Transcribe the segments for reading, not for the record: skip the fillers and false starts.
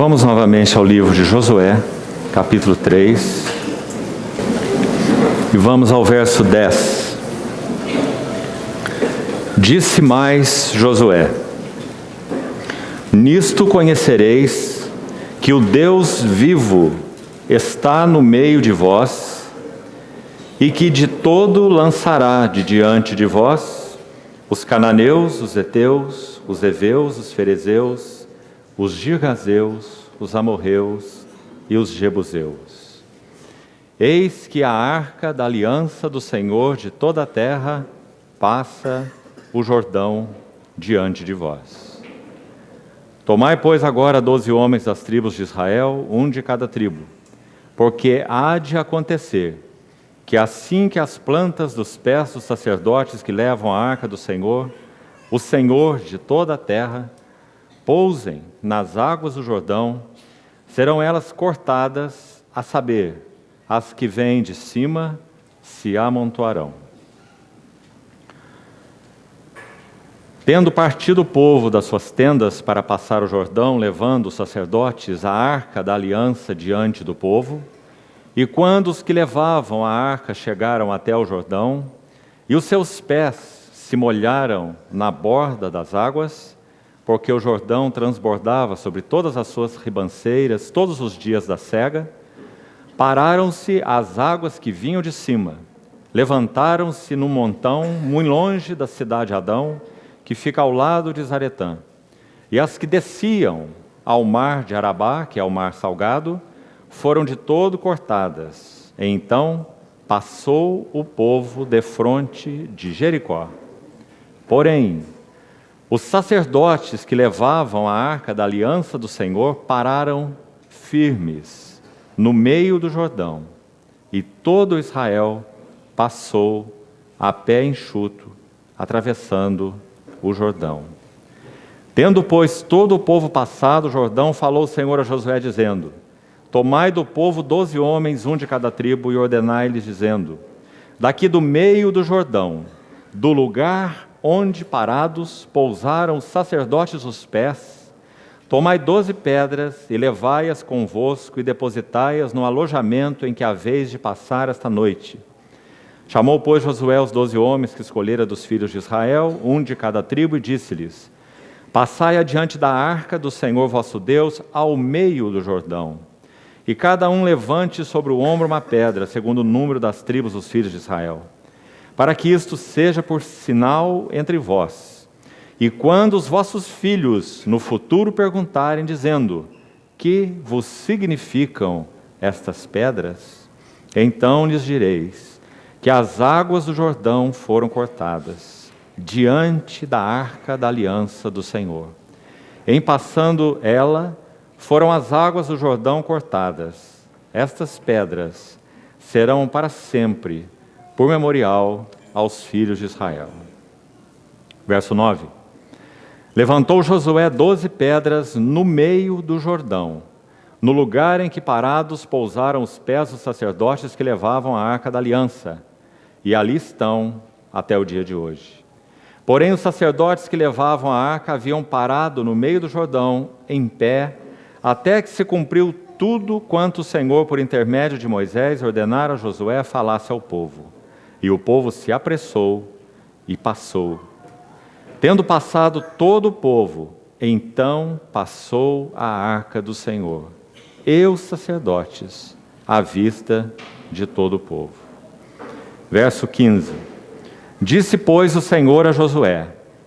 Vamos novamente ao livro de Josué, capítulo 3, e vamos ao verso 10. Disse mais Josué: nisto conhecereis que o Deus vivo está no meio de vós, e que de todo lançará de diante de vós os cananeus, os heteus, os heveus, os ferezeus, os girgazeus, os amorreus e os jebuseus. Eis que a arca da aliança do Senhor de toda a terra passa o Jordão diante de vós. Tomai, pois, agora 12 homens das tribos de Israel, um de cada tribo, porque há de acontecer que assim que as plantas dos pés dos sacerdotes que levam a arca do Senhor, o Senhor de toda a terra, pousem nas águas do Jordão, serão elas cortadas, a saber, as que vêm de cima se amontoarão. Tendo partido o povo das suas tendas para passar o Jordão, levando os sacerdotes a arca da aliança diante do povo, e quando os que levavam a arca chegaram até o Jordão, e os seus pés se molharam na borda das águas, porque o Jordão transbordava sobre todas as suas ribanceiras todos os dias da sega, pararam-se as águas que vinham de cima, levantaram-se num montão muito longe da cidade de Adão, que fica ao lado de Zaretã, e as que desciam ao mar de Arabá, que é o mar salgado, foram de todo cortadas. Então passou o povo defronte de Jericó. Porém, os sacerdotes que levavam a arca da aliança do Senhor pararam firmes no meio do Jordão, e todo Israel passou a pé enxuto, atravessando o Jordão. Tendo, pois, todo o povo passado o Jordão, falou o Senhor a Josué, dizendo: tomai do povo 12 homens, um de cada tribo, e ordenai-lhes, dizendo: daqui do meio do Jordão, do lugar onde parados pousaram os sacerdotes os pés, tomai 12 pedras e levai-as convosco e depositai-as no alojamento em que haveis de passar esta noite. Chamou, pois, Josué os 12 homens que escolhera dos filhos de Israel, um de cada tribo, e disse-lhes: passai adiante da arca do Senhor vosso Deus ao meio do Jordão, e cada um levante sobre o ombro uma pedra, segundo o número das tribos dos filhos de Israel, para que isto seja por sinal entre vós. E quando os vossos filhos no futuro perguntarem, dizendo: que vos significam estas pedras? Então lhes direis que as águas do Jordão foram cortadas diante da arca da aliança do Senhor. Em passando ela, foram as águas do Jordão cortadas. Estas pedras serão para sempre por memorial aos filhos de Israel. Verso 9. Levantou Josué 12 pedras no meio do Jordão, no lugar em que parados pousaram os pés dos sacerdotes que levavam a arca da aliança, e ali estão até o dia de hoje. Porém, os sacerdotes que levavam a arca haviam parado no meio do Jordão, em pé, até que se cumpriu tudo quanto o Senhor, por intermédio de Moisés, ordenara a Josué falasse ao povo. E o povo se apressou e passou. Tendo passado todo o povo, então passou a arca do Senhor, e os sacerdotes, à vista de todo o povo. Verso 15. Disse, pois, o Senhor a Josué: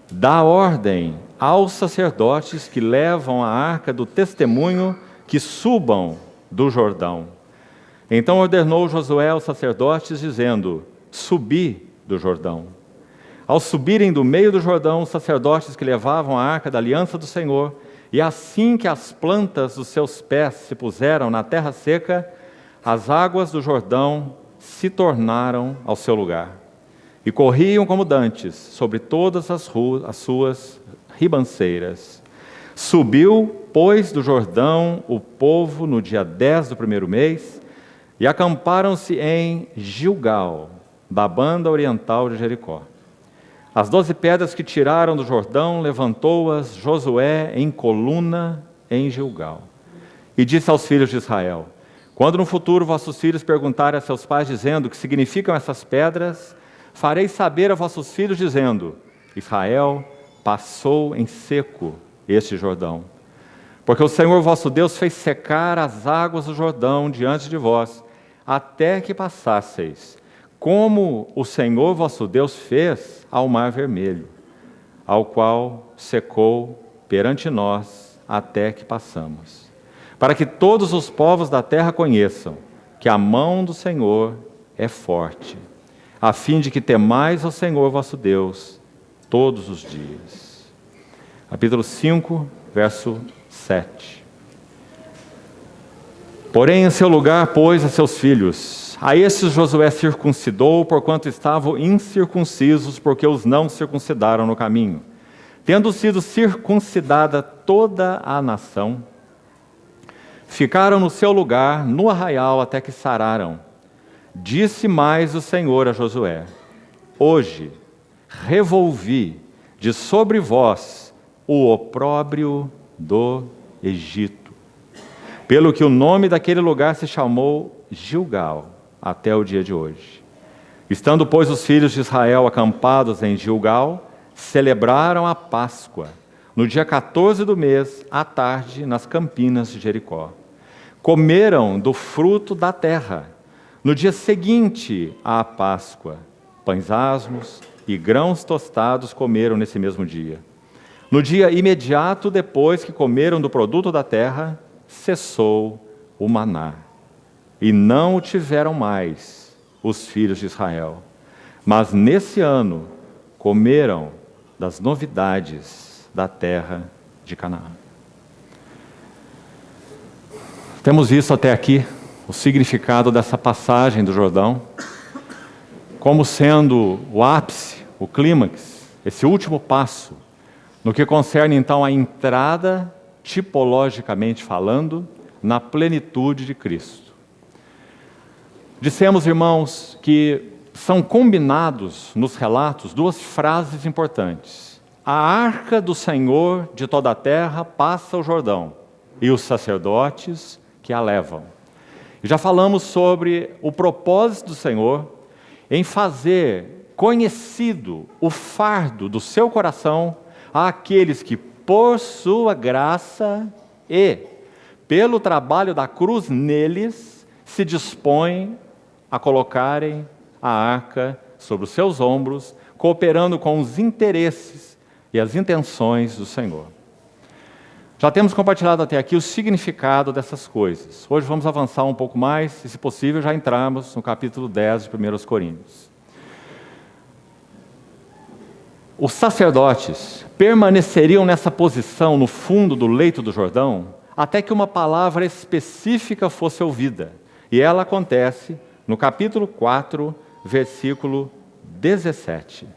dá ordem aos sacerdotes que levam a arca do testemunho que subam do Jordão. Então ordenou Josué aos sacerdotes, dizendo: subi do Jordão. Ao subirem do meio do Jordão, os sacerdotes que levavam a arca da aliança do Senhor, e assim que as plantas dos seus pés se puseram na terra seca, as águas do Jordão se tornaram ao seu lugar, e corriam como dantes sobre todas as suas ribanceiras. Subiu, pois, do Jordão o povo no dia 10 do primeiro mês, e acamparam-se em Gilgal, da banda oriental de Jericó. As 12 pedras que tiraram do Jordão, levantou-as Josué em coluna em Gilgal. e disse aos filhos de Israel: quando no futuro vossos filhos perguntarem a seus pais, dizendo: que significam essas pedras? Farei saber a vossos filhos, dizendo: Israel passou em seco este Jordão. Porque o Senhor vosso Deus fez secar as águas do Jordão diante de vós, até que passasseis, como o Senhor vosso Deus fez ao Mar Vermelho, ao qual secou perante nós até que passamos. Para que todos os povos da terra conheçam que a mão do Senhor é forte, a fim de que temais ao Senhor vosso Deus todos os dias. Capítulo 5, verso 7. Porém, em seu lugar pôs a seus filhos. A estes Josué circuncidou, porquanto estavam incircuncisos, porque os não circuncidaram no caminho. Tendo sido circuncidada toda a nação, ficaram no seu lugar, no arraial, até que sararam. Disse mais o Senhor a Josué: hoje revolvi de sobre vós o opróbrio do Egito, pelo que o nome daquele lugar se chamou Gilgal, até o dia de hoje. Estando, pois, os filhos de Israel acampados em Gilgal, celebraram a Páscoa, no dia 14 do mês, à tarde, nas campinas de Jericó. Comeram do fruto da terra. No dia seguinte à Páscoa, pães asmos e grãos tostados comeram nesse mesmo dia. No dia imediato depois que comeram do produto da terra, cessou o maná, e não o tiveram mais os filhos de Israel. Mas nesse ano comeram das novidades da terra de Canaã. Temos visto até aqui o significado dessa passagem do Jordão como sendo o ápice, o clímax, esse último passo no que concerne então a entrada, tipologicamente falando, na plenitude de Cristo. Dissemos, irmãos, que são combinados nos relatos duas frases importantes. A arca do Senhor de toda a terra passa o Jordão, e os sacerdotes que a levam. Já falamos sobre o propósito do Senhor em fazer conhecido o fardo do seu coração àqueles que, por sua graça e pelo trabalho da cruz neles, se dispõem a colocarem a arca sobre os seus ombros, cooperando com os interesses e as intenções do Senhor. Já temos compartilhado até aqui o significado dessas coisas. Hoje vamos avançar um pouco mais e, se possível, já entrarmos no capítulo 10 de 1 Coríntios. Os sacerdotes permaneceriam nessa posição no fundo do leito do Jordão até que uma palavra específica fosse ouvida. E ela acontece no capítulo 4, versículo 17.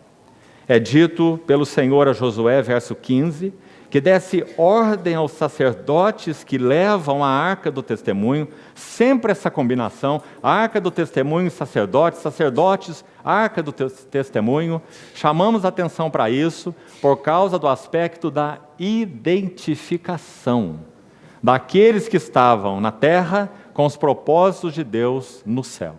É dito pelo Senhor a Josué, verso 15, que desse ordem aos sacerdotes que levam a arca do testemunho, sempre essa combinação, arca do testemunho, sacerdotes, sacerdotes, arca do testemunho. Chamamos atenção para isso por causa do aspecto da identificação daqueles que estavam na terra com os propósitos de Deus no céu.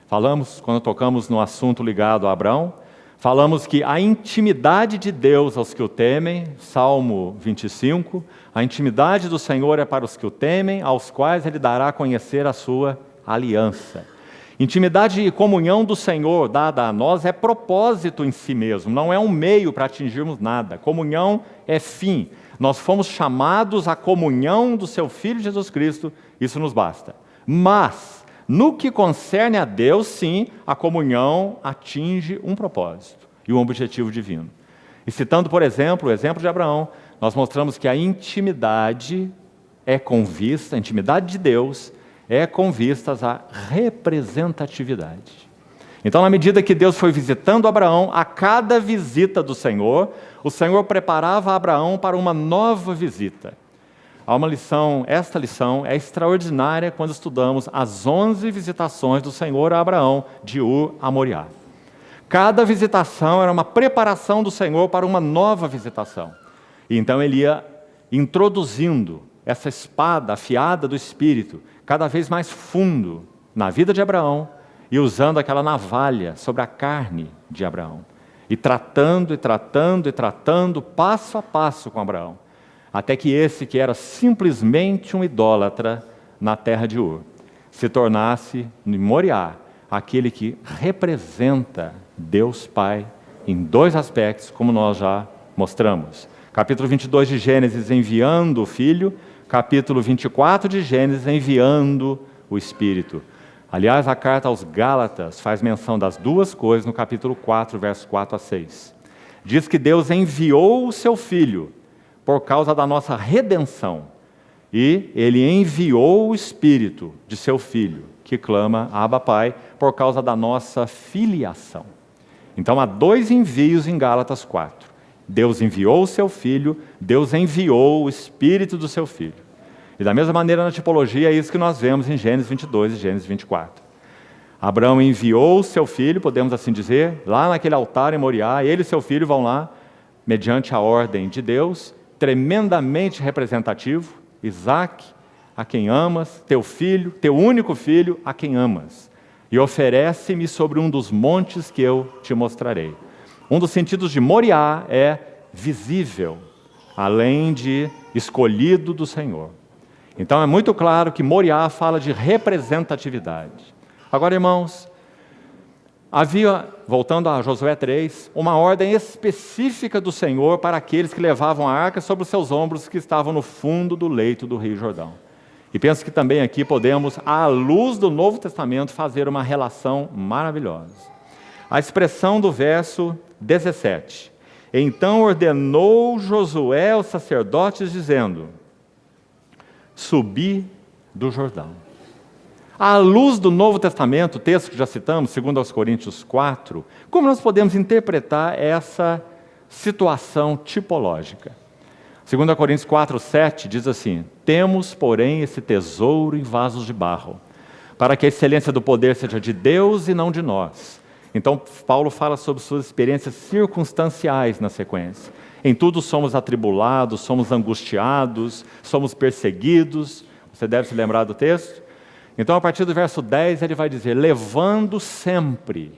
Falamos, quando tocamos no assunto ligado a Abraão, falamos que a intimidade de Deus aos que o temem, Salmo 25, a intimidade do Senhor é para os que o temem, aos quais Ele dará a conhecer a sua aliança. Intimidade e comunhão do Senhor dada a nós é propósito em si mesmo, não é um meio para atingirmos nada. Comunhão é fim. Nós fomos chamados à comunhão do Seu Filho Jesus Cristo, isso nos basta. Mas, no que concerne a Deus, sim, a comunhão atinge um propósito e um objetivo divino. E citando, por exemplo, o exemplo de Abraão, nós mostramos que a intimidade é com vista, a intimidade de Deus é com vistas à representatividade. Então, na medida que Deus foi visitando Abraão, a cada visita do Senhor, o Senhor preparava Abraão para uma nova visita. Há uma lição, esta lição é extraordinária quando estudamos as 11 visitações do Senhor a Abraão, de Ur a Moriá. Cada visitação era uma preparação do Senhor para uma nova visitação. E então ele ia introduzindo essa espada afiada do Espírito cada vez mais fundo na vida de Abraão e usando aquela navalha sobre a carne de Abraão. E tratando, e tratando, e tratando, passo a passo com Abraão. Até que esse que era simplesmente um idólatra na terra de Ur, se tornasse, em Moriá, aquele que representa Deus Pai em dois aspectos, como nós já mostramos. Capítulo 22 de Gênesis, enviando o Filho. Capítulo 24 de Gênesis, enviando o Espírito. Aliás, a carta aos Gálatas faz menção das duas coisas no capítulo 4, versos 4 a 6. Diz que Deus enviou o seu Filho por causa da nossa redenção. E Ele enviou o Espírito de seu Filho, que clama, Abba Pai, por causa da nossa filiação. Então, há dois envios em Gálatas 4. Deus enviou o seu Filho, Deus enviou o Espírito do seu Filho. E da mesma maneira na tipologia é isso que nós vemos em Gênesis 22 e Gênesis 24. Abraão enviou o seu filho, podemos assim dizer, lá naquele altar em Moriá, ele e seu filho vão lá, mediante a ordem de Deus, tremendamente representativo, Isaque, a quem amas, teu filho, teu único filho, a quem amas, e oferece-me sobre um dos montes que eu te mostrarei. Um dos sentidos de Moriá é visível, além de escolhido do Senhor. Então é muito claro que Moriá fala de representatividade. Agora, irmãos, havia, voltando a Josué 3, uma ordem específica do Senhor para aqueles que levavam a arca sobre os seus ombros, que estavam no fundo do leito do Rio Jordão. E penso que também aqui podemos, à luz do Novo Testamento, fazer uma relação maravilhosa. A expressão do verso 17. Então ordenou Josué aos sacerdotes, dizendo: subi do Jordão. À luz do Novo Testamento, o texto que já citamos, 2 Coríntios 4, como nós podemos interpretar essa situação tipológica? 2 Coríntios 4, 7 diz assim: temos, porém, esse tesouro em vasos de barro, para que a excelência do poder seja de Deus e não de nós. Então, Paulo fala sobre suas experiências circunstanciais na sequência. Em tudo somos atribulados, somos angustiados, somos perseguidos. Você deve se lembrar do texto? Então, a partir do verso 10, ele vai dizer: levando sempre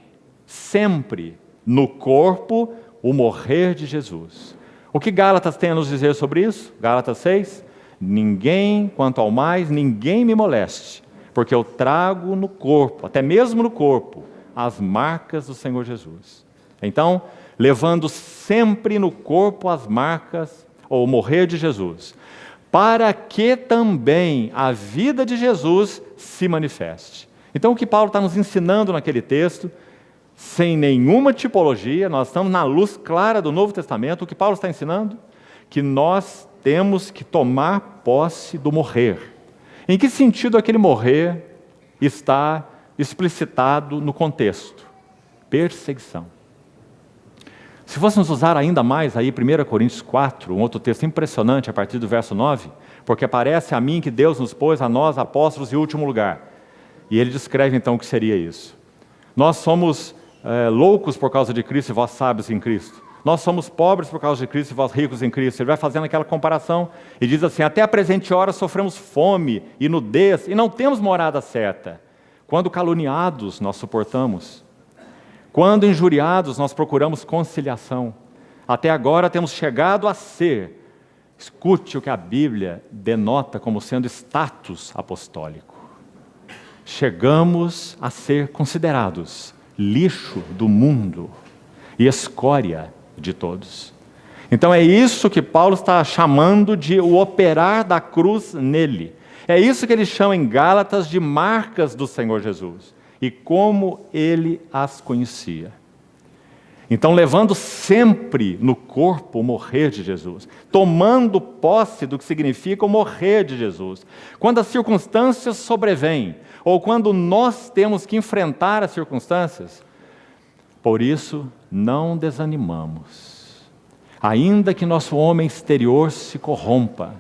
no corpo o morrer de Jesus. O que Gálatas tem a nos dizer sobre isso? Gálatas 6, ninguém, quanto ao mais, ninguém me moleste, porque eu trago no corpo, até mesmo no corpo, as marcas do Senhor Jesus. Então, levando sempre no corpo as marcas, ou morrer de Jesus, para que também a vida de Jesus se manifeste. Então, o que Paulo está nos ensinando naquele texto, sem nenhuma tipologia, nós estamos na luz clara do Novo Testamento, o que Paulo está ensinando? Que nós temos que tomar posse do morrer. Em que sentido aquele morrer está explicitado no contexto? Perseguição. Se fôssemos usar ainda mais aí 1 Coríntios 4, um outro texto impressionante a partir do verso 9, porque parece a mim que Deus nos pôs a nós, apóstolos, em último lugar. E ele descreve então o que seria isso. Nós somos loucos por causa de Cristo e vós sábios em Cristo. Nós somos pobres por causa de Cristo e vós ricos em Cristo. Ele vai fazendo aquela comparação e diz assim: até a presente hora sofremos fome e nudez e não temos morada certa. Quando caluniados, nós suportamos. Quando injuriados, nós procuramos conciliação. Até agora temos chegado a ser, escute o que a Bíblia denota como sendo status apostólico. Chegamos a ser considerados lixo do mundo e escória de todos. Então é isso que Paulo está chamando de o operar da cruz nele. É isso que ele chama em Gálatas de marcas do Senhor Jesus. E como ele as conhecia. Então, levando sempre no corpo o morrer de Jesus, tomando posse do que significa o morrer de Jesus. Quando as circunstâncias sobrevêm, ou quando nós temos que enfrentar as circunstâncias, por isso não desanimamos. Ainda que nosso homem exterior se corrompa,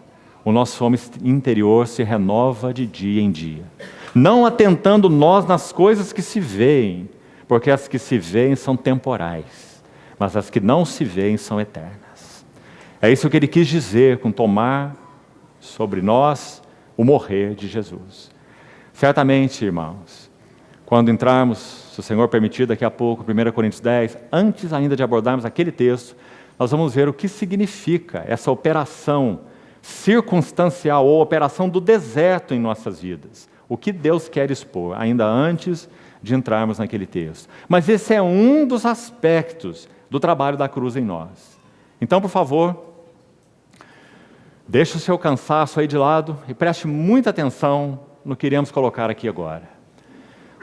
o nosso homem interior se renova de dia em dia. Não atentando nós nas coisas que se veem, porque as que se veem são temporais, mas as que não se veem são eternas. É isso que ele quis dizer com tomar sobre nós o morrer de Jesus. Certamente, irmãos, quando entrarmos, se o Senhor permitir, daqui a pouco, 1 Coríntios 10, antes ainda de abordarmos aquele texto, nós vamos ver o que significa essa operação circunstancial ou operação do deserto em nossas vidas. O que Deus quer expor, ainda antes de entrarmos naquele texto. Mas esse é um dos aspectos do trabalho da cruz em nós. Então, por favor, deixe o seu cansaço aí de lado e preste muita atenção no que iremos colocar aqui agora.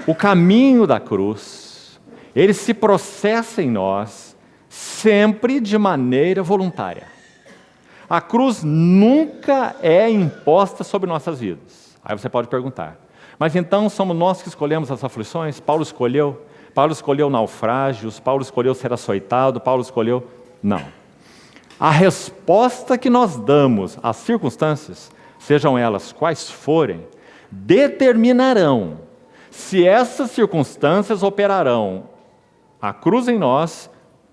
O caminho da cruz, ele se processa em nós sempre de maneira voluntária. A cruz nunca é imposta sobre nossas vidas. Aí você pode perguntar, mas então somos nós que escolhemos as aflições? Paulo escolheu naufrágios, Paulo escolheu ser açoitado, Paulo escolheu... Não. A resposta que nós damos às circunstâncias, sejam elas quais forem, determinarão se essas circunstâncias operarão a cruz em nós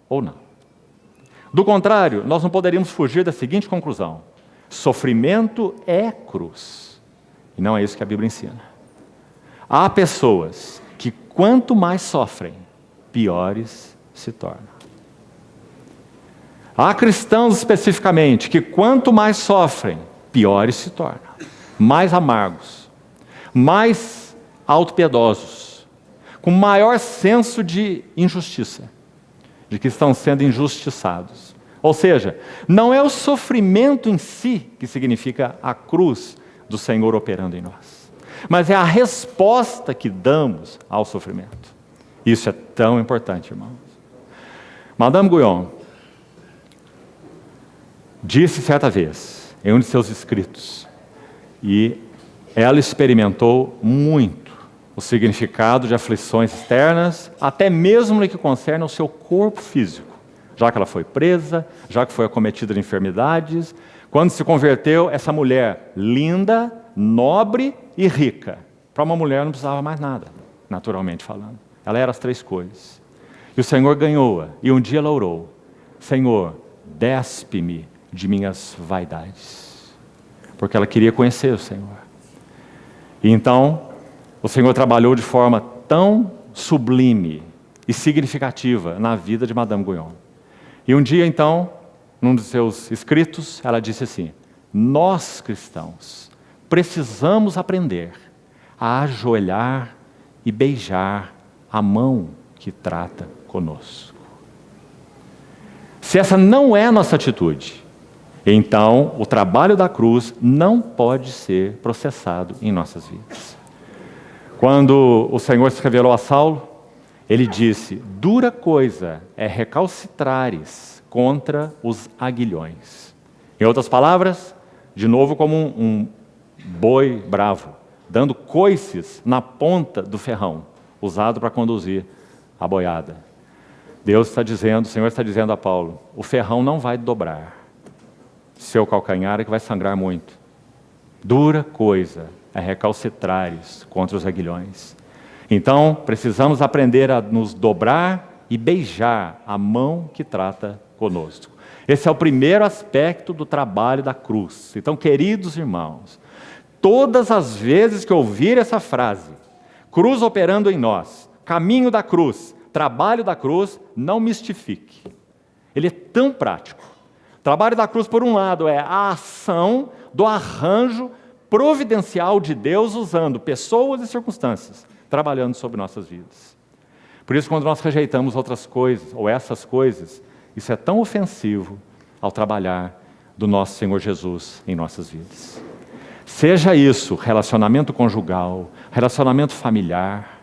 ou não. Do contrário, nós não poderíamos fugir da seguinte conclusão: sofrimento é cruz. E não é isso que a Bíblia ensina. Há pessoas que quanto mais sofrem, piores se tornam. Há cristãos especificamente que quanto mais sofrem, piores se tornam. Mais amargos, mais autopiedosos, com maior senso de injustiça, de que estão sendo injustiçados. Ou seja, não é o sofrimento em si que significa a cruz do Senhor operando em nós, mas é a resposta que damos ao sofrimento. Isso é tão importante, irmãos. Madame Guyon disse certa vez, em um de seus escritos, e ela experimentou muito o significado de aflições externas, até mesmo no que concerne ao seu corpo físico, já que ela foi presa, já que foi acometida de enfermidades. Quando se converteu, essa mulher linda, nobre e rica. Para uma mulher não precisava mais nada, naturalmente falando. Ela era as três coisas. E o Senhor ganhou-a, e um dia ela orou: Senhor, despe-me de minhas vaidades. Porque ela queria conhecer o Senhor. E então, o Senhor trabalhou de forma tão sublime e significativa na vida de Madame Guyon. E um dia, então, num dos seus escritos, ela disse assim: nós, cristãos, precisamos aprender a ajoelhar e beijar a mão que trata conosco. Se essa não é a nossa atitude, então o trabalho da cruz não pode ser processado em nossas vidas. Quando o Senhor se revelou a Saulo, ele disse: dura coisa é recalcitrares contra os aguilhões. Em outras palavras, de novo como um boi bravo, dando coices na ponta do ferrão, usado para conduzir a boiada. Deus está dizendo, o Senhor está dizendo a Paulo: o ferrão não vai dobrar, seu calcanhar é que vai sangrar muito. Dura coisa é recalcitrares contra os aguilhões. Então, precisamos aprender a nos dobrar e beijar a mão que trata conosco. Esse é o primeiro aspecto do trabalho da cruz. Então, queridos irmãos, todas as vezes que ouvir essa frase, cruz operando em nós, caminho da cruz, trabalho da cruz, não mistifique. Ele é tão prático. O trabalho da cruz, por um lado, é a ação do arranjo providencial de Deus usando pessoas e circunstâncias, trabalhando sobre nossas vidas. Por isso, quando nós rejeitamos outras coisas, ou essas coisas, isso é tão ofensivo ao trabalhar do nosso Senhor Jesus em nossas vidas. Seja isso relacionamento conjugal, relacionamento familiar.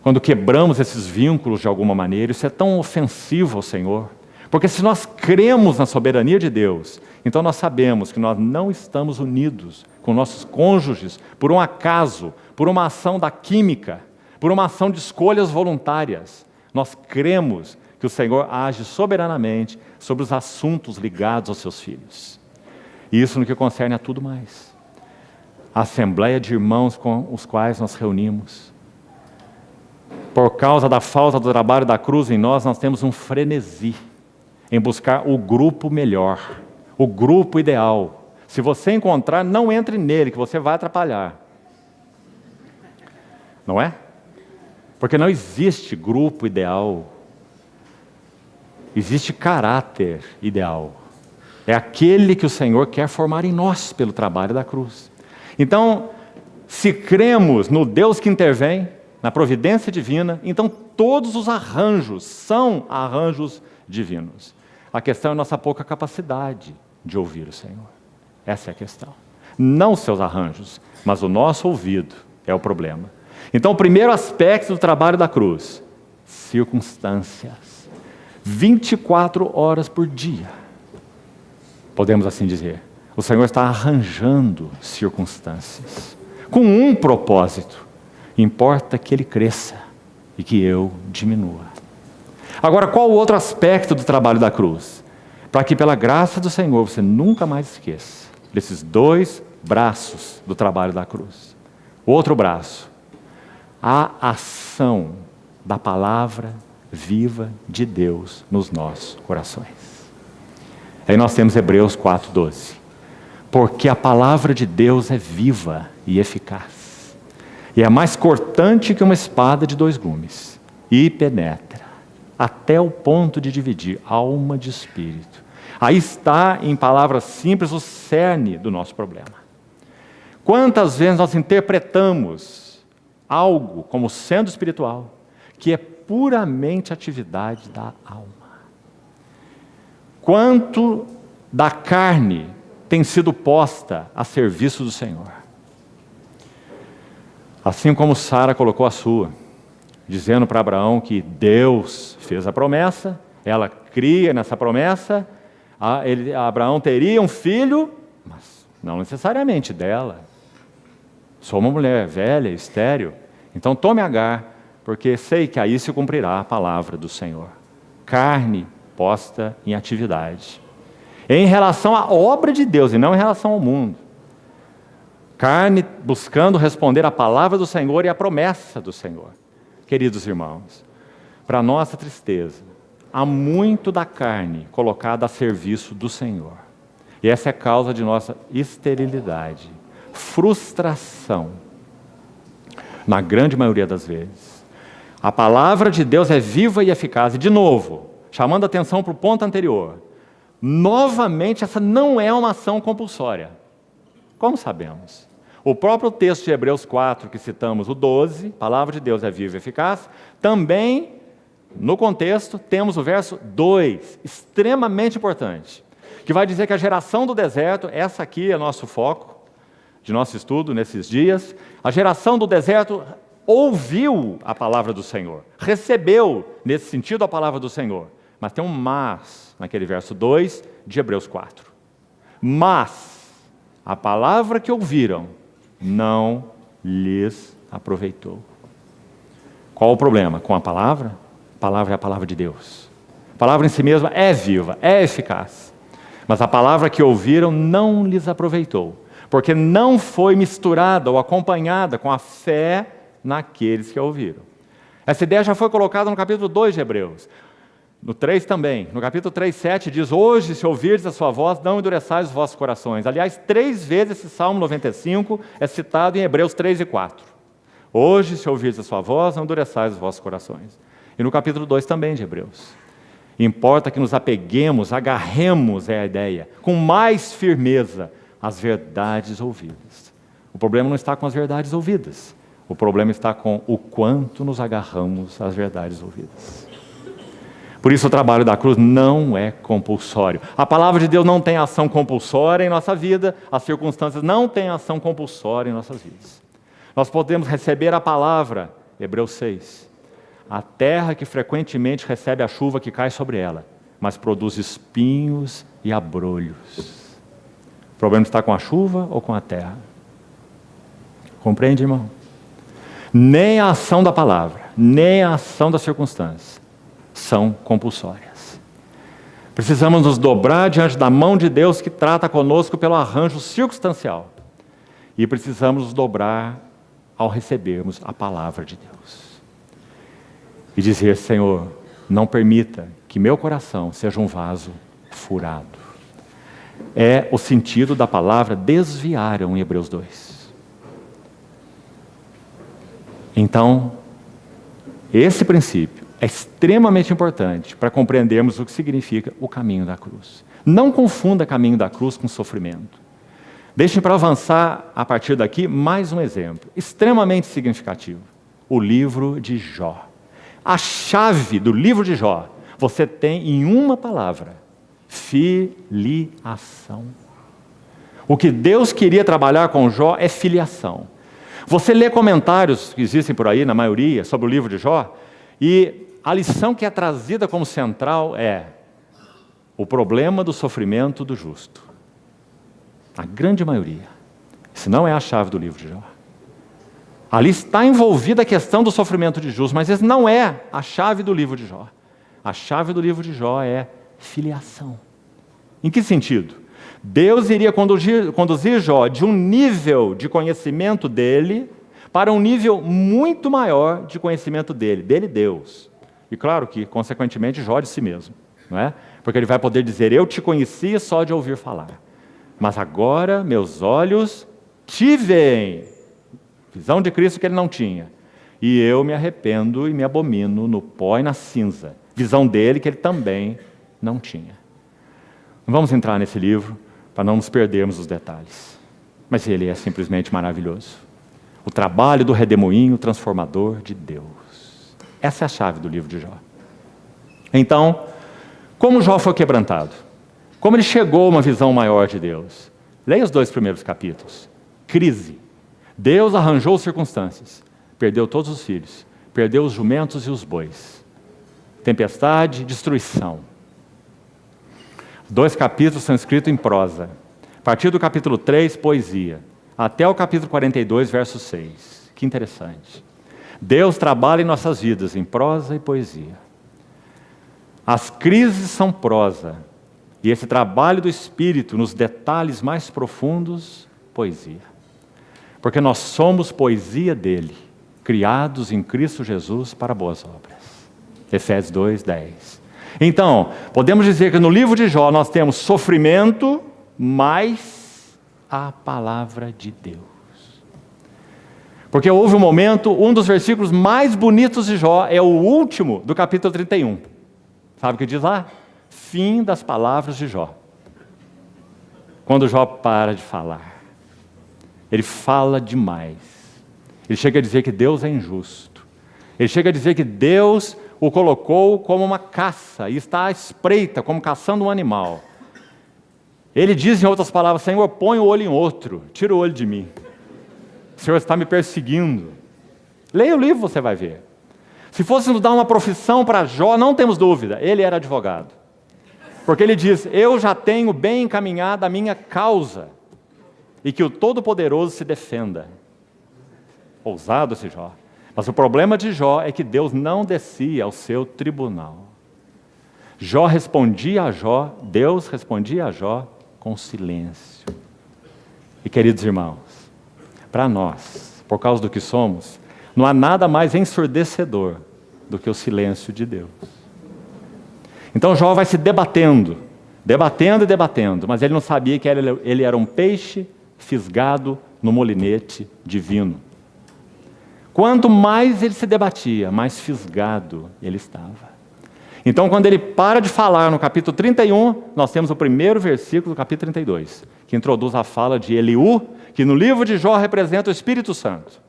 Quando quebramos esses vínculos de alguma maneira, isso é tão ofensivo ao Senhor. Porque se nós cremos na soberania de Deus, então nós sabemos que nós não estamos unidos com nossos cônjuges por um acaso, por uma ação da química, por uma ação de escolhas voluntárias. Nós cremos que o Senhor age soberanamente sobre os assuntos ligados aos seus filhos. E isso no que concerne a tudo mais. A assembleia de irmãos com os quais nós reunimos. Por causa da falta do trabalho da cruz em nós temos um frenesi em buscar o grupo melhor, o grupo ideal, Se você encontrar, não entre nele, que você vai atrapalhar. Não é? Porque não existe grupo ideal. Existe caráter ideal. É aquele que o Senhor quer formar em nós pelo trabalho da cruz. Então, se cremos no Deus que intervém, na providência divina, então todos os arranjos são arranjos divinos. A questão é a nossa pouca capacidade de ouvir o Senhor. Essa é a questão. Não os seus arranjos, mas o nosso ouvido é o problema. Então, o primeiro aspecto do trabalho da cruz, circunstâncias. 24 horas por dia, podemos assim dizer. O Senhor está arranjando circunstâncias, com um propósito. Importa que Ele cresça e que eu diminua. Agora, qual o outro aspecto do trabalho da cruz? Para que pela graça do Senhor você nunca mais esqueça desses dois braços do trabalho da cruz. O outro braço, a ação da palavra viva de Deus nos nossos corações. Aí nós temos Hebreus 4:12. Porque a palavra de Deus é viva e eficaz, e é mais cortante que uma espada de 2 gumes, e penetra até o ponto de dividir alma de espírito. Aí está, em palavras simples, o cerne do nosso problema. Quantas vezes nós interpretamos algo como sendo espiritual, que é puramente atividade da alma? Quanto da carne tem sido posta a serviço do Senhor? Assim como Sara colocou a sua, dizendo para Abraão que Deus fez a promessa, ela cria nessa promessa, Abraão teria um filho, mas não necessariamente dela. Sou uma mulher velha, estéril, então tome Agar, porque sei que aí se cumprirá a palavra do Senhor. Carne posta em atividade, em relação à obra de Deus e não em relação ao mundo. Carne buscando responder à palavra do Senhor e à promessa do Senhor. Queridos irmãos, para nossa tristeza, há muito da carne colocada a serviço do Senhor. E essa é a causa de nossa esterilidade, frustração, na grande maioria das vezes. A palavra de Deus é viva e eficaz. E de novo, chamando a atenção para o ponto anterior, novamente essa não é uma ação compulsória. Como sabemos? O próprio texto de Hebreus 4, que citamos, o 12, a palavra de Deus é viva e eficaz, também, no contexto, temos o verso 2, extremamente importante, que vai dizer que a geração do deserto, essa aqui é nosso foco, de nosso estudo nesses dias, a geração do deserto ouviu a palavra do Senhor, recebeu, nesse sentido, a palavra do Senhor. Mas tem um mas, naquele verso 2 de Hebreus 4. Mas a palavra que ouviram não lhes aproveitou. Qual o problema com a palavra? A palavra é a palavra de Deus. A palavra em si mesma é viva, é eficaz. Mas a palavra que ouviram não lhes aproveitou, porque não foi misturada ou acompanhada com a fé naqueles que a ouviram. Essa ideia já foi colocada no capítulo 2 de Hebreus. No 3 também, no capítulo 3, 7 diz: hoje, se ouvirdes a sua voz, não endureçais os vossos corações. Aliás, 3 vezes esse Salmo 95 é citado em Hebreus 3 e 4. Hoje, se ouvirdes a sua voz, não endureçais os vossos corações. E no capítulo 2 também de Hebreus. Importa que nos apeguemos, agarremos a ideia, com mais firmeza, às verdades ouvidas. O problema não está com as verdades ouvidas. O problema está com o quanto nos agarramos às verdades ouvidas. Por isso o trabalho da cruz não é compulsório. A palavra de Deus não tem ação compulsória em nossa vida, as circunstâncias não têm ação compulsória em nossas vidas. Nós podemos receber a palavra, Hebreus 6, a terra que frequentemente recebe a chuva que cai sobre ela, mas produz espinhos e abrolhos. O problema está com a chuva ou com a terra? Compreende, irmão? Nem a ação da palavra, nem a ação da circunstância são compulsórias. Precisamos nos dobrar diante da mão de Deus que trata conosco pelo arranjo circunstancial. E precisamos nos dobrar ao recebermos a palavra de Deus. E dizer: Senhor, não permita que meu coração seja um vaso furado. é o sentido da palavra desviaram em Hebreus 2. Então, esse princípio é extremamente importante para compreendermos o que significa o caminho da cruz. Não confunda caminho da cruz com sofrimento. Deixem para avançar a partir daqui mais um exemplo, extremamente significativo. O livro de Jó. A chave do livro de Jó, você tem em uma palavra: filiação. O que Deus queria trabalhar com Jó é filiação. Você lê comentários que existem por aí, na maioria, sobre o livro de Jó, e a lição que é trazida como central é o problema do sofrimento do justo. A grande maioria. Isso não é a chave do livro de Jó. Ali está envolvida a questão do sofrimento de justo, mas isso não é a chave do livro de Jó. A chave do livro de Jó é filiação. Em que sentido? Deus iria conduzir Jó de um nível de conhecimento dele para um nível muito maior de conhecimento dele Deus. E claro que, consequentemente, Jó de si mesmo, não é? Porque ele vai poder dizer: eu te conhecia só de ouvir falar, mas agora meus olhos te veem. Visão de Cristo que ele não tinha. E eu me arrependo e me abomino no pó e na cinza. Visão dele que ele também não tinha. Não vamos entrar nesse livro para não nos perdermos os detalhes. Mas ele é simplesmente maravilhoso. O trabalho do redemoinho transformador de Deus. Essa é a chave do livro de Jó. Então, como Jó foi quebrantado? Como ele chegou a uma visão maior de Deus? Leia os 2 primeiros capítulos. Crise. Deus arranjou circunstâncias. Perdeu todos os filhos. Perdeu os jumentos e os bois. Tempestade, destruição. 2 capítulos são escritos em prosa. A partir do capítulo 3, poesia. Até o capítulo 42, verso 6. Que interessante. Deus trabalha em nossas vidas em prosa e poesia. As crises são prosa. E esse trabalho do Espírito, nos detalhes mais profundos, poesia. Porque nós somos poesia dele, criados em Cristo Jesus para boas obras. Efésios 2, 10. Então, podemos dizer que no livro de Jó nós temos sofrimento, mais a palavra de Deus. Porque houve um momento, um dos versículos mais bonitos de Jó é o último do capítulo 31. Sabe o que diz lá? Fim das palavras de Jó. Quando Jó para de falar. Ele fala demais. Ele chega a dizer que Deus é injusto. Ele chega a dizer que Deus o colocou como uma caça e está à espreita, como caçando um animal. Ele diz, em outras palavras: Senhor, põe o olho em outro, tira o olho de mim. O Senhor está me perseguindo. Leia o livro, você vai ver. Se fôssemos dar uma profissão para Jó, não temos dúvida, ele era advogado. Porque ele diz: eu já tenho bem encaminhada a minha causa. E que o Todo-Poderoso se defenda. Ousado esse Jó. Mas o problema de Jó é que Deus não descia ao seu tribunal. Jó respondia a Jó, Deus respondia a Jó com silêncio. E queridos irmãos, para nós, por causa do que somos, não há nada mais ensurdecedor do que o silêncio de Deus. Então Jó vai se debatendo, mas ele não sabia que ele era um peixe fisgado no molinete divino. Quanto mais ele se debatia, mais fisgado ele estava. Então, quando ele para de falar no capítulo 31, nós temos o primeiro versículo do capítulo 32, que introduz a fala de Eliú, que no livro de Jó representa o Espírito Santo.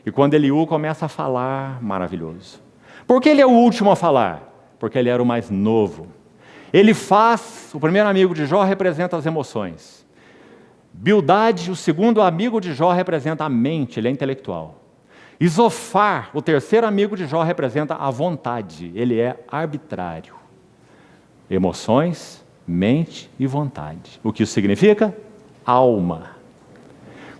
E quando Eliú começa a falar, maravilhoso. Por que ele é o último a falar? Porque ele era o mais novo. O primeiro amigo de Jó representa as emoções. Bildade, o segundo amigo de Jó, representa a mente, ele é intelectual. Isofar, o terceiro amigo de Jó, representa a vontade, ele é arbitrário. Emoções, mente e vontade. O que isso significa? Alma.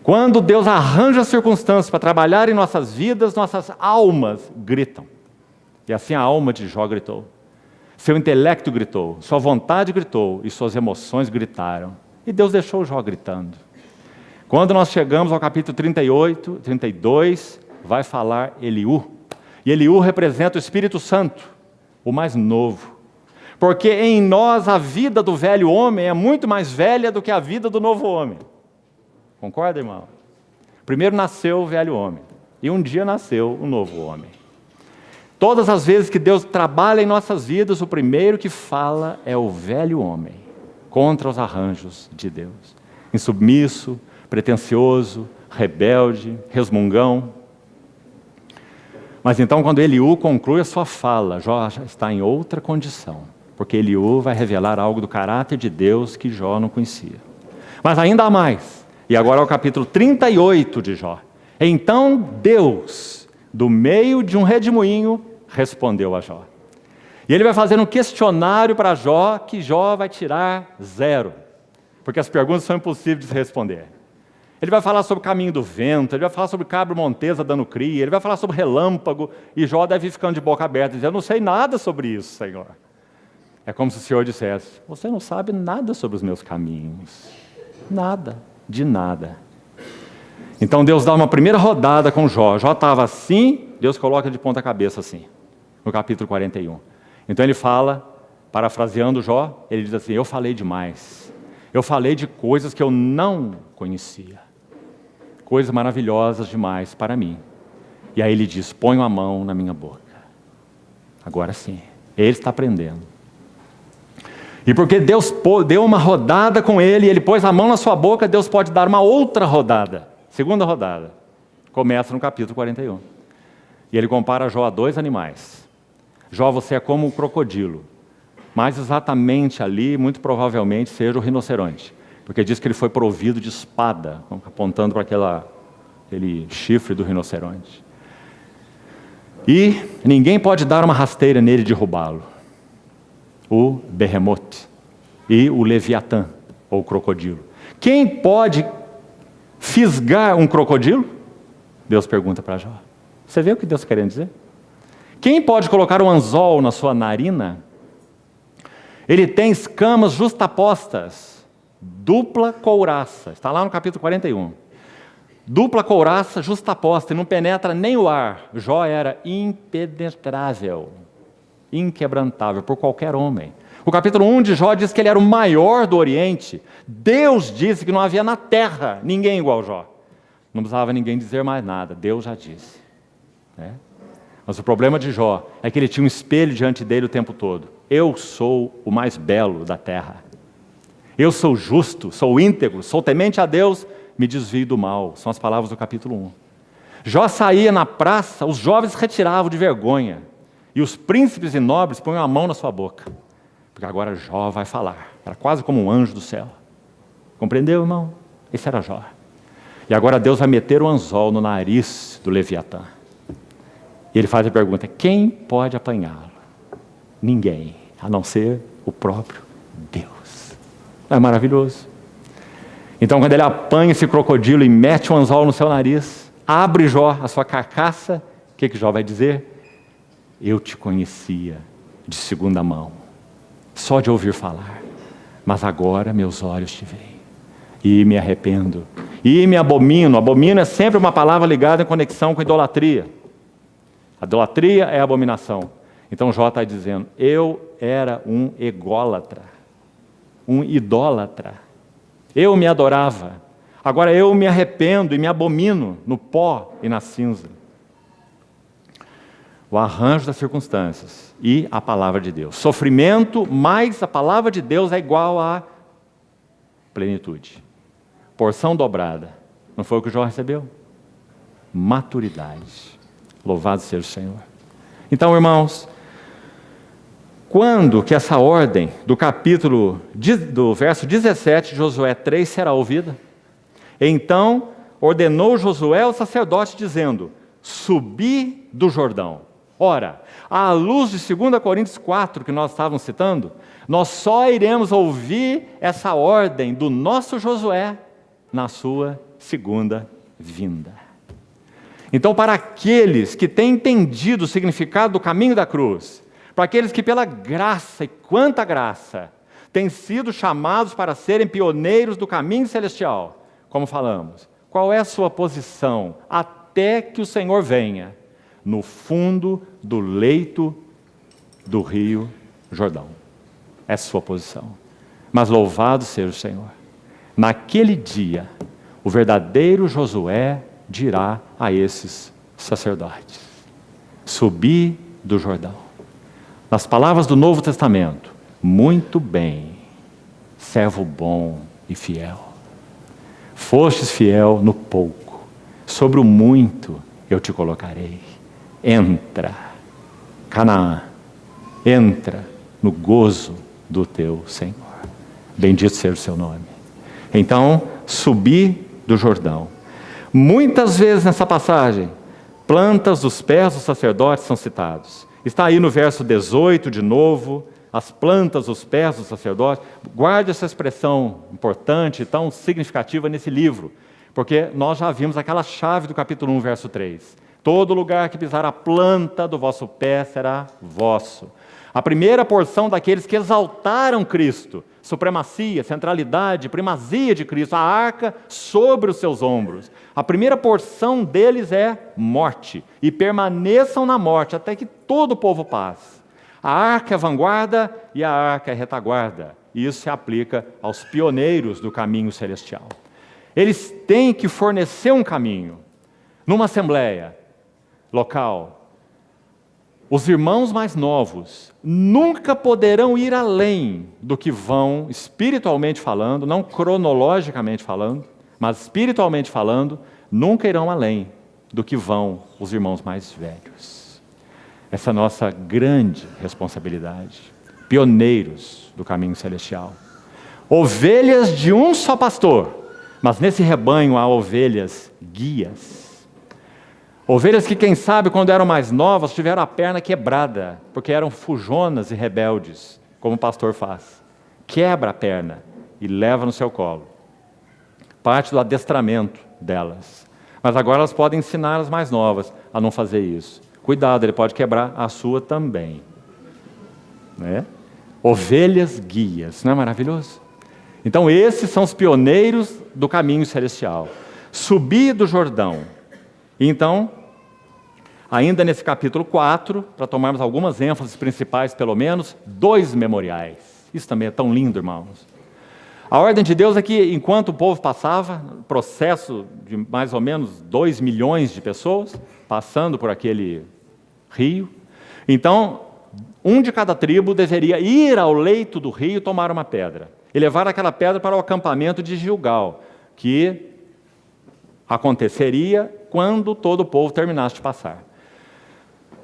Quando Deus arranja circunstâncias para trabalhar em nossas vidas, nossas almas gritam. E assim a alma de Jó gritou. Seu intelecto gritou, sua vontade gritou e suas emoções gritaram. E Deus deixou Jó gritando. Quando nós chegamos ao capítulo 38, 32, vai falar Eliú. E Eliú representa o Espírito Santo, o mais novo. Porque em nós a vida do velho homem é muito mais velha do que a vida do novo homem. Concorda, irmão? Primeiro nasceu o velho homem, e um dia nasceu o novo homem. Todas as vezes que Deus trabalha em nossas vidas, o primeiro que fala é o velho homem, contra os arranjos de Deus. Insubmisso, pretensioso, rebelde, resmungão. Mas então, quando Eliú conclui a sua fala, Jó já está em outra condição, porque Eliú vai revelar algo do caráter de Deus que Jó não conhecia. Mas ainda há mais, e agora é o capítulo 38 de Jó. Então Deus, do meio de um redemoinho, respondeu a Jó. E ele vai fazer um questionário para Jó, que Jó vai tirar 0, porque as perguntas são impossíveis de se responder. Ele vai falar sobre o caminho do vento, ele vai falar sobre cabra montesa dando cria, ele vai falar sobre relâmpago, e Jó deve ir ficando de boca aberta, dizendo: eu não sei nada sobre isso, Senhor. É como se o Senhor dissesse: você não sabe nada sobre os meus caminhos. Nada, de nada. Então Deus dá uma primeira rodada com Jó. Jó estava assim, Deus coloca de ponta cabeça assim, no capítulo 41. Então ele fala, parafraseando Jó, ele diz assim: eu falei demais. Eu falei de coisas que eu não conhecia. Coisas maravilhosas demais para mim. E aí ele diz: ponho a mão na minha boca. Agora sim, ele está aprendendo. E porque Deus deu uma rodada com ele, ele pôs a mão na sua boca, Deus pode dar uma outra rodada. Segunda rodada. Começa no capítulo 41. E ele compara Jó a 2 animais. Jó, você é como um crocodilo. Mas exatamente ali, muito provavelmente, seja o rinoceronte. Porque diz que ele foi provido de espada, apontando para aquele chifre do rinoceronte. E ninguém pode dar uma rasteira nele e derrubá-lo. O Behemoth e o Leviatã, ou crocodilo. Quem pode fisgar um crocodilo? Deus pergunta para Jó. Você vê o que Deus está querendo dizer? Quem pode colocar um anzol na sua narina? Ele tem escamas justapostas, dupla couraça. Está lá no capítulo 41. Dupla couraça justaposta, e não penetra nem o ar. Jó era impenetrável, inquebrantável por qualquer homem. O capítulo 1 de Jó diz que ele era o maior do Oriente. Deus disse que não havia na terra ninguém igual a Jó. Não precisava ninguém dizer mais nada, Deus já disse. Mas o problema de Jó é que ele tinha um espelho diante dele o tempo todo. Eu sou o mais belo da terra. Eu sou justo, sou íntegro, sou temente a Deus, me desvio do mal. São as palavras do capítulo 1. Jó saía na praça, os jovens retiravam de vergonha. E os príncipes e nobres punham a mão na sua boca. Porque agora Jó vai falar. Era quase como um anjo do céu. Compreendeu, irmão? Esse era Jó. E agora Deus vai meter o anzol no nariz do Leviatã. E ele faz a pergunta: quem pode apanhá-lo? Ninguém, a não ser o próprio Deus. É maravilhoso. Então, quando ele apanha esse crocodilo e mete um anzol no seu nariz, abre Jó a sua carcaça, o que Jó vai dizer? Eu te conhecia de segunda mão, só de ouvir falar, mas agora meus olhos te veem, e me arrependo, e me abomino. Abomino é sempre uma palavra ligada em conexão com idolatria. A idolatria é a abominação. Então Jó está dizendo: eu era um ególatra, um idólatra. Eu me adorava. Agora eu me arrependo e me abomino no pó e na cinza. O arranjo das circunstâncias e a palavra de Deus. Sofrimento mais a palavra de Deus é igual a plenitude. Porção dobrada. Não foi o que Jó recebeu? Maturidade. Louvado seja o Senhor. Então, irmãos, quando que essa ordem do verso 17 de Josué 3 será ouvida? Então ordenou Josué ao sacerdote, dizendo: subi do Jordão. Ora, à luz de 2 Coríntios 4, que nós estávamos citando, nós só iremos ouvir essa ordem do nosso Josué na sua segunda vinda. Então, para aqueles que têm entendido o significado do caminho da cruz, para aqueles que pela graça, e quanta graça, têm sido chamados para serem pioneiros do caminho celestial, como falamos, qual é a sua posição até que o Senhor venha? No fundo do leito do rio Jordão. é sua posição. Mas louvado seja o Senhor. Naquele dia, o verdadeiro Josué dirá a esses sacerdotes: subi do Jordão. Nas palavras do Novo Testamento: muito bem, servo bom e fiel. Fostes fiel no pouco, sobre o muito eu te colocarei. Entra, Canaã, entra no gozo do teu Senhor. Bendito seja o seu nome. Então, subi do Jordão. Muitas vezes nessa passagem, plantas dos pés dos sacerdotes são citados. Está aí no verso 18 de novo, as plantas dos pés dos sacerdotes. Guarde essa expressão importante, tão significativa nesse livro, porque nós já vimos aquela chave do capítulo 1, verso 3. Todo lugar que pisar a planta do vosso pé será vosso. A primeira porção daqueles que exaltaram Cristo, supremacia, centralidade, primazia de Cristo, a arca sobre os seus ombros. A primeira porção deles é morte, e permaneçam na morte até que todo o povo passe. A arca é vanguarda e a arca é retaguarda. E isso se aplica aos pioneiros do caminho celestial. Eles têm que fornecer um caminho. Numa assembleia local, os irmãos mais novos nunca poderão ir além do que vão, espiritualmente falando, não cronologicamente falando, mas espiritualmente falando, nunca irão além do que vão os irmãos mais velhos. Essa é a nossa grande responsabilidade. Pioneiros do caminho celestial. Ovelhas de um só pastor, mas nesse rebanho há ovelhas guias. Ovelhas que, quem sabe, quando eram mais novas, tiveram a perna quebrada, porque eram fujonas e rebeldes, como o pastor faz. Quebra a perna e leva no seu colo. Parte do adestramento delas. Mas agora elas podem ensinar as mais novas a não fazer isso. Cuidado, ele pode quebrar a sua também. Né? Ovelhas guias, não é maravilhoso? Então esses são os pioneiros do caminho celestial. Subir do Jordão. Então, ainda nesse capítulo 4, para tomarmos algumas ênfases principais, pelo menos, 2 memoriais. Isso também é tão lindo, irmãos. A ordem de Deus é que, enquanto o povo passava, processo de mais ou menos 2 milhões de pessoas, passando por aquele rio, então, um de cada tribo deveria ir ao leito do rio e tomar uma pedra, e levar aquela pedra para o acampamento de Gilgal, que aconteceria quando todo o povo terminasse de passar.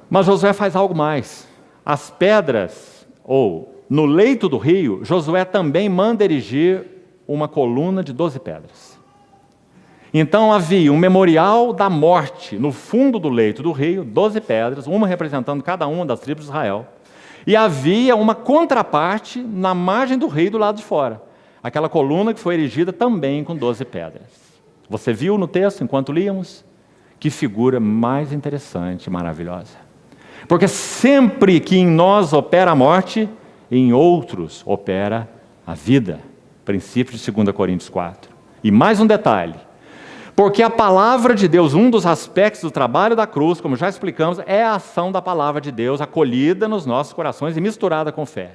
Mas Josué faz algo mais. As pedras, ou no leito do rio, Josué também manda erigir uma coluna de 12 pedras. Então havia um memorial da morte no fundo do leito do rio, 12 pedras, uma representando cada uma das tribos de Israel. E havia uma contraparte na margem do rio do lado de fora. Aquela coluna que foi erigida também com 12 pedras. Você viu no texto, enquanto líamos? Que figura mais interessante e maravilhosa. Porque sempre que em nós opera a morte, em outros opera a vida. Princípio de 2 Coríntios 4. E mais um detalhe. Porque a palavra de Deus, um dos aspectos do trabalho da cruz, como já explicamos, é a ação da palavra de Deus acolhida nos nossos corações e misturada com fé.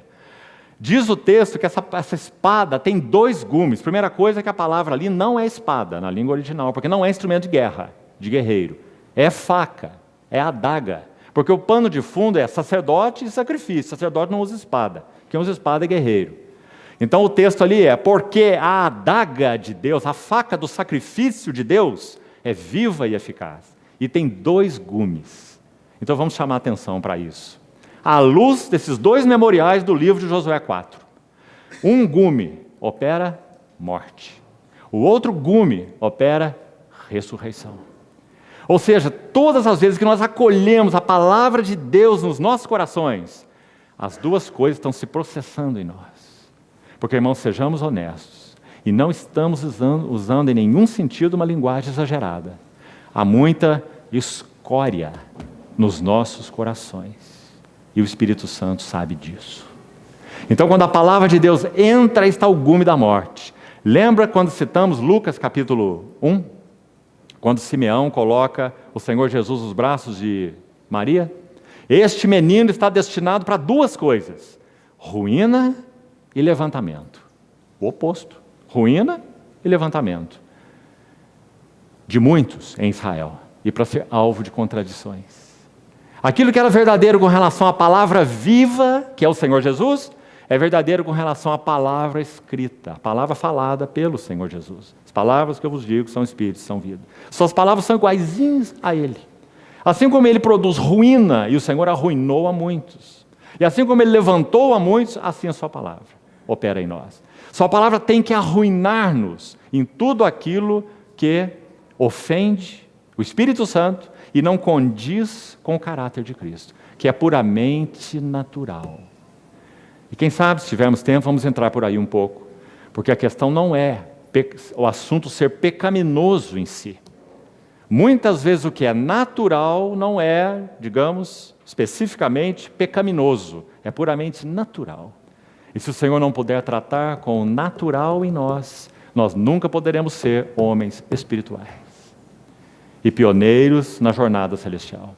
Diz o texto que essa espada tem 2 gumes. Primeira coisa é que a palavra ali não é espada, na língua original, porque não é instrumento de guerra, de guerreiro. É faca, é adaga. Porque o pano de fundo é sacerdote e sacrifício. Sacerdote não usa espada. Quem usa espada é guerreiro. Então o texto ali é: porque a adaga de Deus, a faca do sacrifício de Deus, é viva e eficaz. E tem 2 gumes. Então vamos chamar atenção para isso. À luz desses 2 memoriais do livro de Josué 4. Um gume opera morte. O outro gume opera ressurreição. Ou seja, todas as vezes que nós acolhemos a palavra de Deus nos nossos corações, as 2 coisas estão se processando em nós. Porque, irmãos, sejamos honestos, e não estamos usando em nenhum sentido uma linguagem exagerada. Há muita escória nos nossos corações, e o Espírito Santo sabe disso. Então, quando a palavra de Deus entra, está o gume da morte. Lembra quando citamos Lucas capítulo 1? Quando Simeão coloca o Senhor Jesus nos braços de Maria? Este menino está destinado para 2 coisas: ruína e levantamento. O oposto, ruína e levantamento. De muitos em Israel, e para ser alvo de contradições. Aquilo que era verdadeiro com relação à palavra viva, que é o Senhor Jesus, é verdadeiro com relação à palavra escrita, a palavra falada pelo Senhor Jesus. As palavras que eu vos digo são espírito, são vida. Suas palavras são iguaizinhas a Ele. Assim como Ele produz ruína, e o Senhor arruinou a muitos. E assim como Ele levantou a muitos, assim a sua palavra opera em nós. Sua palavra tem que arruinar-nos em tudo aquilo que ofende o Espírito Santo e não condiz com o caráter de Cristo, que é puramente natural. E quem sabe, se tivermos tempo, vamos entrar por aí um pouco, porque a questão não é o assunto ser pecaminoso em si. Muitas vezes o que é natural não é, digamos, especificamente pecaminoso, é puramente natural. E se o Senhor não puder tratar com o natural em nós, nós nunca poderemos ser homens espirituais e pioneiros na jornada celestial.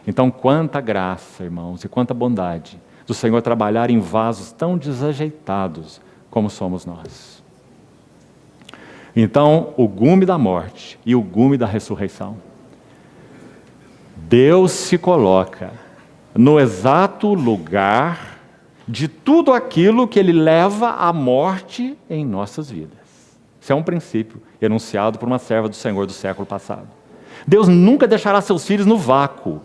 Então, quanta graça, irmãos, e quanta bondade do Senhor trabalhar em vasos tão desajeitados como somos nós. Então, o gume da morte e o gume da ressurreição. Deus se coloca no exato lugar de tudo aquilo que Ele leva à morte em nossas vidas. Isso é um princípio enunciado por uma serva do Senhor do século passado. Deus nunca deixará seus filhos no vácuo.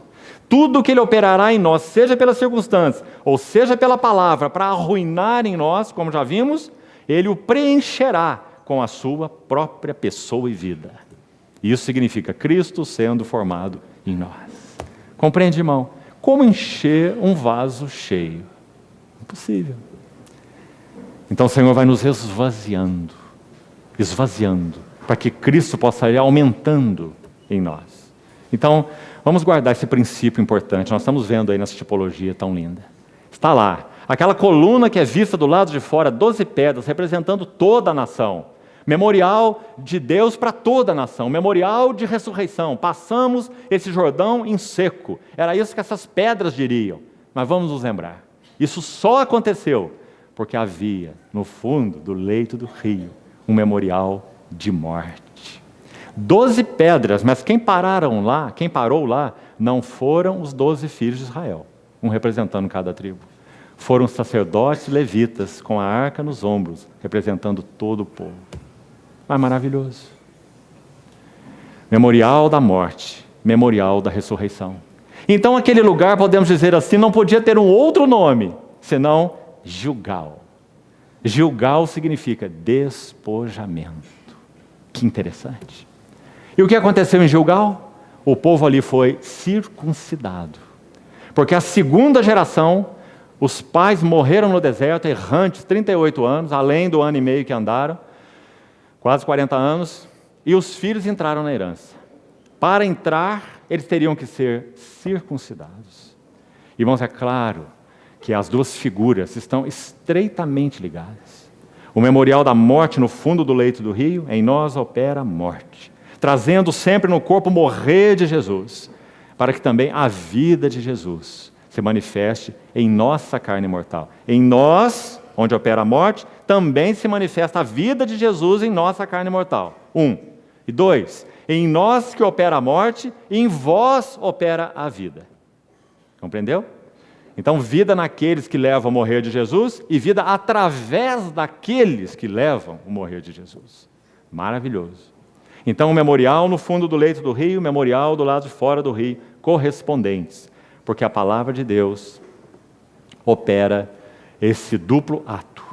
Tudo que Ele operará em nós, seja pelas circunstâncias, ou seja pela palavra, para arruinar em nós, como já vimos, Ele o preencherá com a sua própria pessoa e vida. Isso significa Cristo sendo formado em nós. Compreende, irmão? Como encher um vaso cheio? Impossível. Então o Senhor vai nos esvaziando, para que Cristo possa ir aumentando em nós. Então, vamos guardar esse princípio importante. Nós estamos vendo aí nessa tipologia tão linda. Está lá, aquela coluna que é vista do lado de fora, 12 pedras, representando toda a nação. Memorial de Deus para toda a nação, memorial de ressurreição. Passamos esse Jordão em seco. Era isso que essas pedras diriam. Mas vamos nos lembrar, isso só aconteceu porque havia, no fundo do leito do rio, um memorial de morte. 12 pedras, mas quem parou lá, não foram os 12 filhos de Israel, um representando cada tribo. Foram os sacerdotes levitas com a arca nos ombros, representando todo o povo. Mas maravilhoso. Memorial da morte, memorial da ressurreição. Então aquele lugar, podemos dizer assim, não podia ter um outro nome, senão Gilgal. Gilgal significa despojamento. Que interessante. E o que aconteceu em Gilgal? O povo ali foi circuncidado. Porque a segunda geração, os pais morreram no deserto, errantes, 38 anos, além do ano e meio que andaram, quase 40 anos, e os filhos entraram na herança. Para entrar, eles teriam que ser circuncidados. Irmãos, é claro que as duas figuras estão estreitamente ligadas. O memorial da morte no fundo do leito do rio, em nós opera a morte, trazendo sempre no corpo morrer de Jesus, para que também a vida de Jesus se manifeste em nossa carne mortal. Em nós, onde opera a morte, também se manifesta a vida de Jesus em nossa carne mortal. 1. E 2. Em nós que opera a morte, em vós opera a vida. Compreendeu? Então, vida naqueles que levam a morrer de Jesus e vida através daqueles que levam o morrer de Jesus. Maravilhoso. Então, o memorial no fundo do leito do rio, o memorial do lado de fora do rio, correspondentes. Porque a palavra de Deus opera esse duplo ato,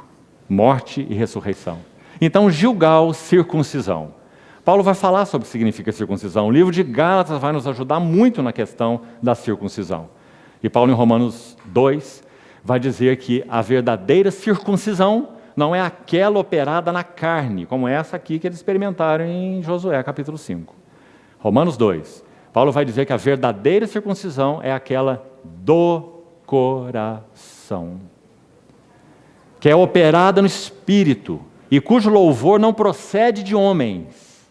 morte e ressurreição. Então, Gilgal, circuncisão. Paulo vai falar sobre o que significa circuncisão. O livro de Gálatas vai nos ajudar muito na questão da circuncisão. E Paulo, em Romanos 2, vai dizer que a verdadeira circuncisão não é aquela operada na carne, como essa aqui que eles experimentaram em Josué, capítulo 5. Romanos 2. Paulo vai dizer que a verdadeira circuncisão é aquela do coração, que é operada no Espírito e cujo louvor não procede de homens,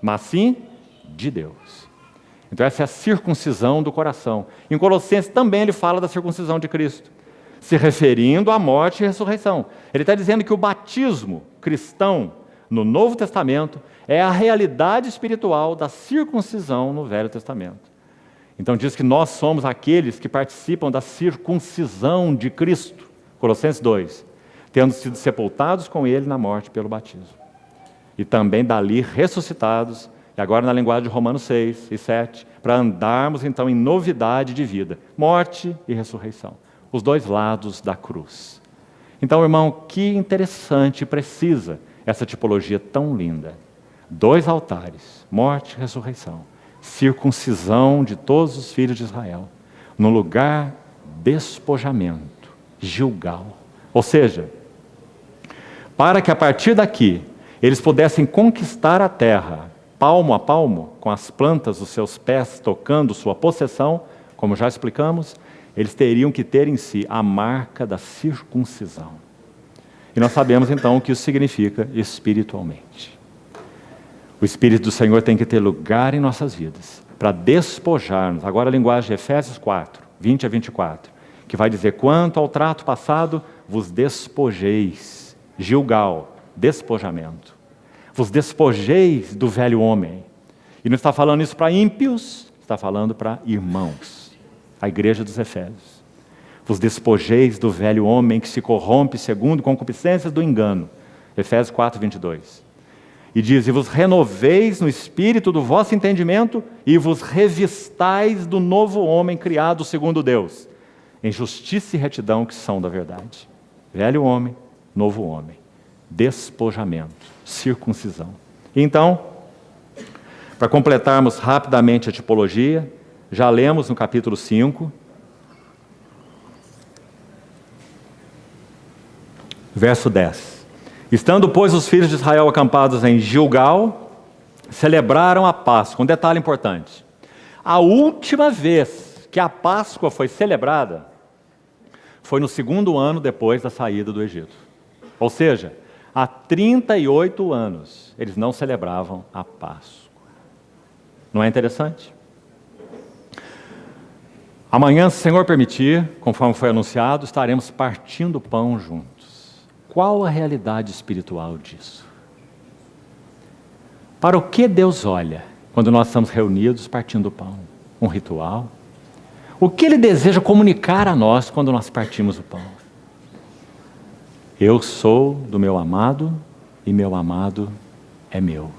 mas sim de Deus. Então essa é a circuncisão do coração. Em Colossenses também ele fala da circuncisão de Cristo. se referindo à morte e ressurreição. Ele está dizendo que o batismo cristão no Novo Testamento é a realidade espiritual da circuncisão no Velho Testamento. Então diz que nós somos aqueles que participam da circuncisão de Cristo, Colossenses 2, tendo sido sepultados com Ele na morte pelo batismo. E também dali ressuscitados, e agora na linguagem de Romanos 6 e 7, para andarmos então em novidade de vida, morte e ressurreição, os dois lados da cruz. Então, irmão, que interessante e precisa essa tipologia tão linda. 2 altares, morte e ressurreição, circuncisão de todos os filhos de Israel, no lugar despojamento, Gilgal. Ou seja, para que a partir daqui eles pudessem conquistar a terra, palmo a palmo, com as plantas dos seus pés tocando sua possessão, como já explicamos, eles teriam que ter em si a marca da circuncisão. E nós sabemos então o que isso significa espiritualmente. O Espírito do Senhor tem que ter lugar em nossas vidas, para despojar-nos. Agora a linguagem de Efésios 4, 20 a 24, que vai dizer: quanto ao trato passado, vos despojeis. Gilgal, despojamento. Vos despojeis do velho homem. E não está falando isso para ímpios, está falando para irmãos, a igreja dos Efésios. Vos despojeis do velho homem que se corrompe segundo concupiscências do engano. Efésios 4, 22. E diz: e vos renoveis no espírito do vosso entendimento e vos revistais do novo homem criado segundo Deus, em justiça e retidão que são da verdade. Velho homem, novo homem. Despojamento, circuncisão. Então, para completarmos rapidamente a tipologia, já lemos no capítulo 5, verso 10. Estando, pois, os filhos de Israel acampados em Gilgal, celebraram a Páscoa. Um detalhe importante: a última vez que a Páscoa foi celebrada foi no 2º ano depois da saída do Egito. Ou seja, há 38 anos eles não celebravam a Páscoa. Não é interessante? Amanhã, se o Senhor permitir, conforme foi anunciado, estaremos partindo o pão juntos. Qual a realidade espiritual disso? Para o que Deus olha quando nós estamos reunidos partindo o pão? Um ritual? O que Ele deseja comunicar a nós quando nós partimos o pão? Eu sou do meu amado e meu amado é meu.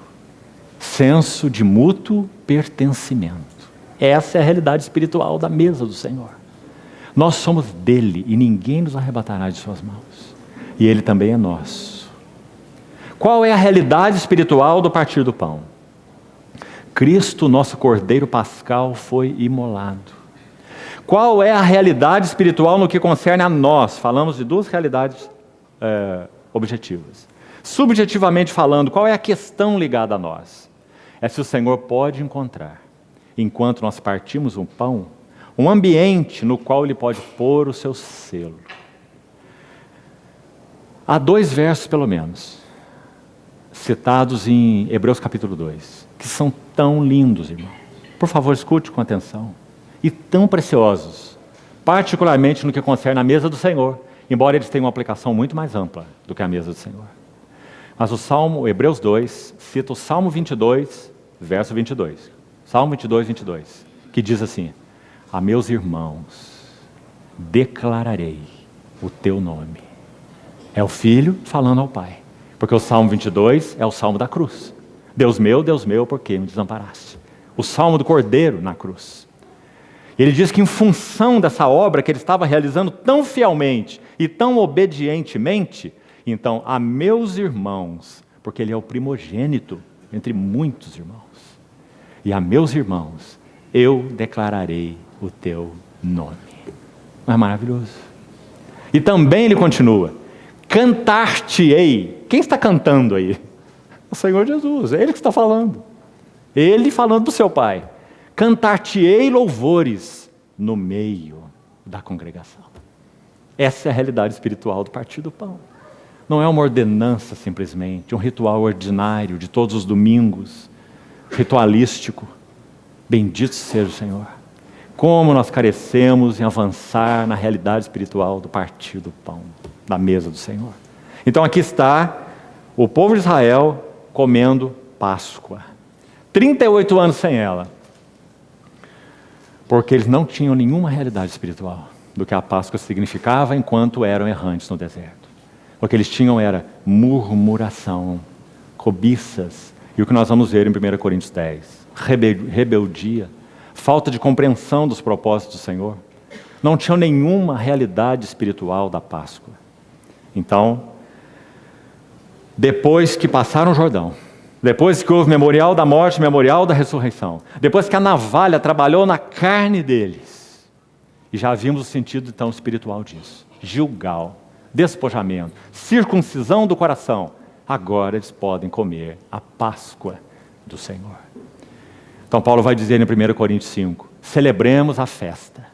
Senso de mútuo pertencimento. Essa é a realidade espiritual da mesa do Senhor. Nós somos dele e ninguém nos arrebatará de suas mãos. E Ele também é nosso. Qual é a realidade espiritual do partir do pão? Cristo, nosso Cordeiro Pascal, foi imolado. Qual é a realidade espiritual no que concerne a nós? Falamos de 2 realidades objetivas. Subjetivamente falando, qual é a questão ligada a nós? É se o Senhor pode encontrar, enquanto nós partimos um pão, um ambiente no qual Ele pode pôr o seu selo. Há 2 versos, pelo menos, citados em Hebreus capítulo 2, que são tão lindos, irmão. Por favor, escute com atenção. E tão preciosos, particularmente no que concerne a mesa do Senhor, embora eles tenham uma aplicação muito mais ampla do que a mesa do Senhor. Mas o Hebreus 2, cita o Salmo 22, verso 22. Salmo 22, 22, que diz assim: a meus irmãos declararei o teu nome. É o Filho falando ao Pai. Porque o Salmo 22 é o Salmo da cruz. Deus meu, por que me desamparaste? O Salmo do Cordeiro na cruz. Ele diz que em função dessa obra que ele estava realizando tão fielmente e tão obedientemente, então, a meus irmãos, porque ele é o primogênito entre muitos irmãos, e a meus irmãos, eu declararei o teu nome. Não é maravilhoso? E também ele continua: cantar-te-ei. Quem está cantando aí? O Senhor Jesus, é Ele que está falando. Ele falando do seu Pai. Cantar-te-ei louvores no meio da congregação. Essa é a realidade espiritual do partir do pão. Não é uma ordenança simplesmente, um ritual ordinário de todos os domingos, ritualístico. Bendito seja o Senhor. Como nós carecemos em avançar na realidade espiritual do partir do pão, da mesa do Senhor. Então aqui está o povo de Israel comendo Páscoa. 38 anos sem ela. Porque eles não tinham nenhuma realidade espiritual do que a Páscoa significava enquanto eram errantes no deserto. O que eles tinham era murmuração, cobiças, e o que nós vamos ver em 1 Coríntios 10, rebeldia, falta de compreensão dos propósitos do Senhor. Não tinham nenhuma realidade espiritual da Páscoa. Então, depois que passaram o Jordão, depois que houve memorial da morte, memorial da ressurreição, depois que a navalha trabalhou na carne deles, e já vimos o sentido então espiritual disso, Gilgal, despojamento, circuncisão do coração, agora eles podem comer a Páscoa do Senhor. Então Paulo vai dizer em 1 Coríntios 5, celebremos a festa,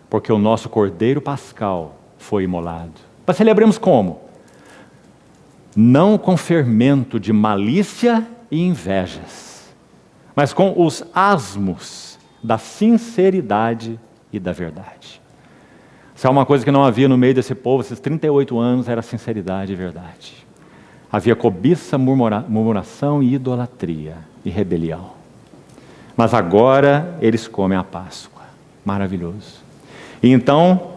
porque o nosso Cordeiro Pascal foi imolado. Mas celebremos como? Não com fermento de malícia e invejas, mas com os asmos da sinceridade e da verdade. Se há uma coisa que não havia no meio desse povo, esses 38 anos, era sinceridade e verdade. Havia cobiça, murmuração e idolatria e rebelião. Mas agora eles comem a Páscoa. Maravilhoso. E então,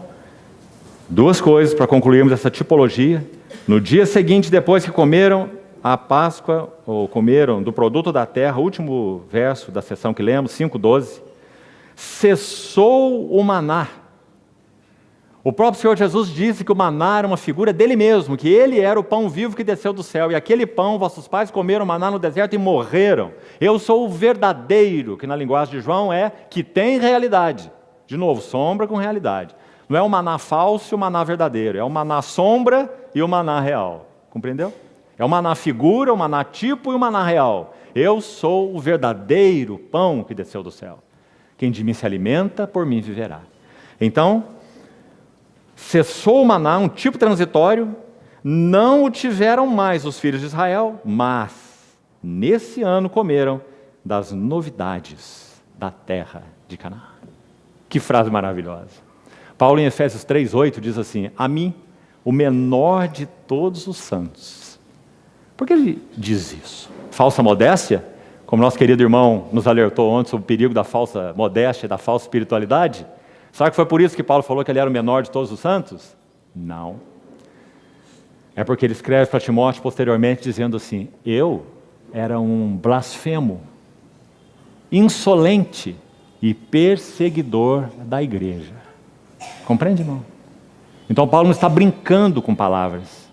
duas coisas para concluirmos essa tipologia. No dia seguinte, depois que comeram a Páscoa, ou comeram do produto da terra, último verso da sessão que lemos, 5:12, cessou o maná. O próprio Senhor Jesus disse que o maná era uma figura dele mesmo, que ele era o pão vivo que desceu do céu, e aquele pão, vossos pais comeram maná no deserto e morreram. Eu sou o verdadeiro, que na linguagem de João é que tem realidade. De novo, sombra com realidade. Não é o maná falso e o maná verdadeiro, é o maná sombra e o maná real. Compreendeu? É o maná figura, o maná tipo e o maná real. Eu sou o verdadeiro pão que desceu do céu. Quem de mim se alimenta, por mim viverá. Então, cessou o maná, um tipo transitório, não o tiveram mais os filhos de Israel, mas nesse ano comeram das novidades da terra de Canaã. Que frase maravilhosa. Paulo em Efésios 3:8 diz assim, a mim, o menor de todos os santos. Por que ele diz isso? Falsa modéstia? Como nosso querido irmão nos alertou ontem sobre o perigo da falsa modéstia, da falsa espiritualidade? Será que foi por isso que Paulo falou que ele era o menor de todos os santos? Não. É porque ele escreve para Timóteo posteriormente dizendo assim, eu era um blasfemo, insolente e perseguidor da igreja. Compreende, irmão? Então Paulo não está brincando com palavras.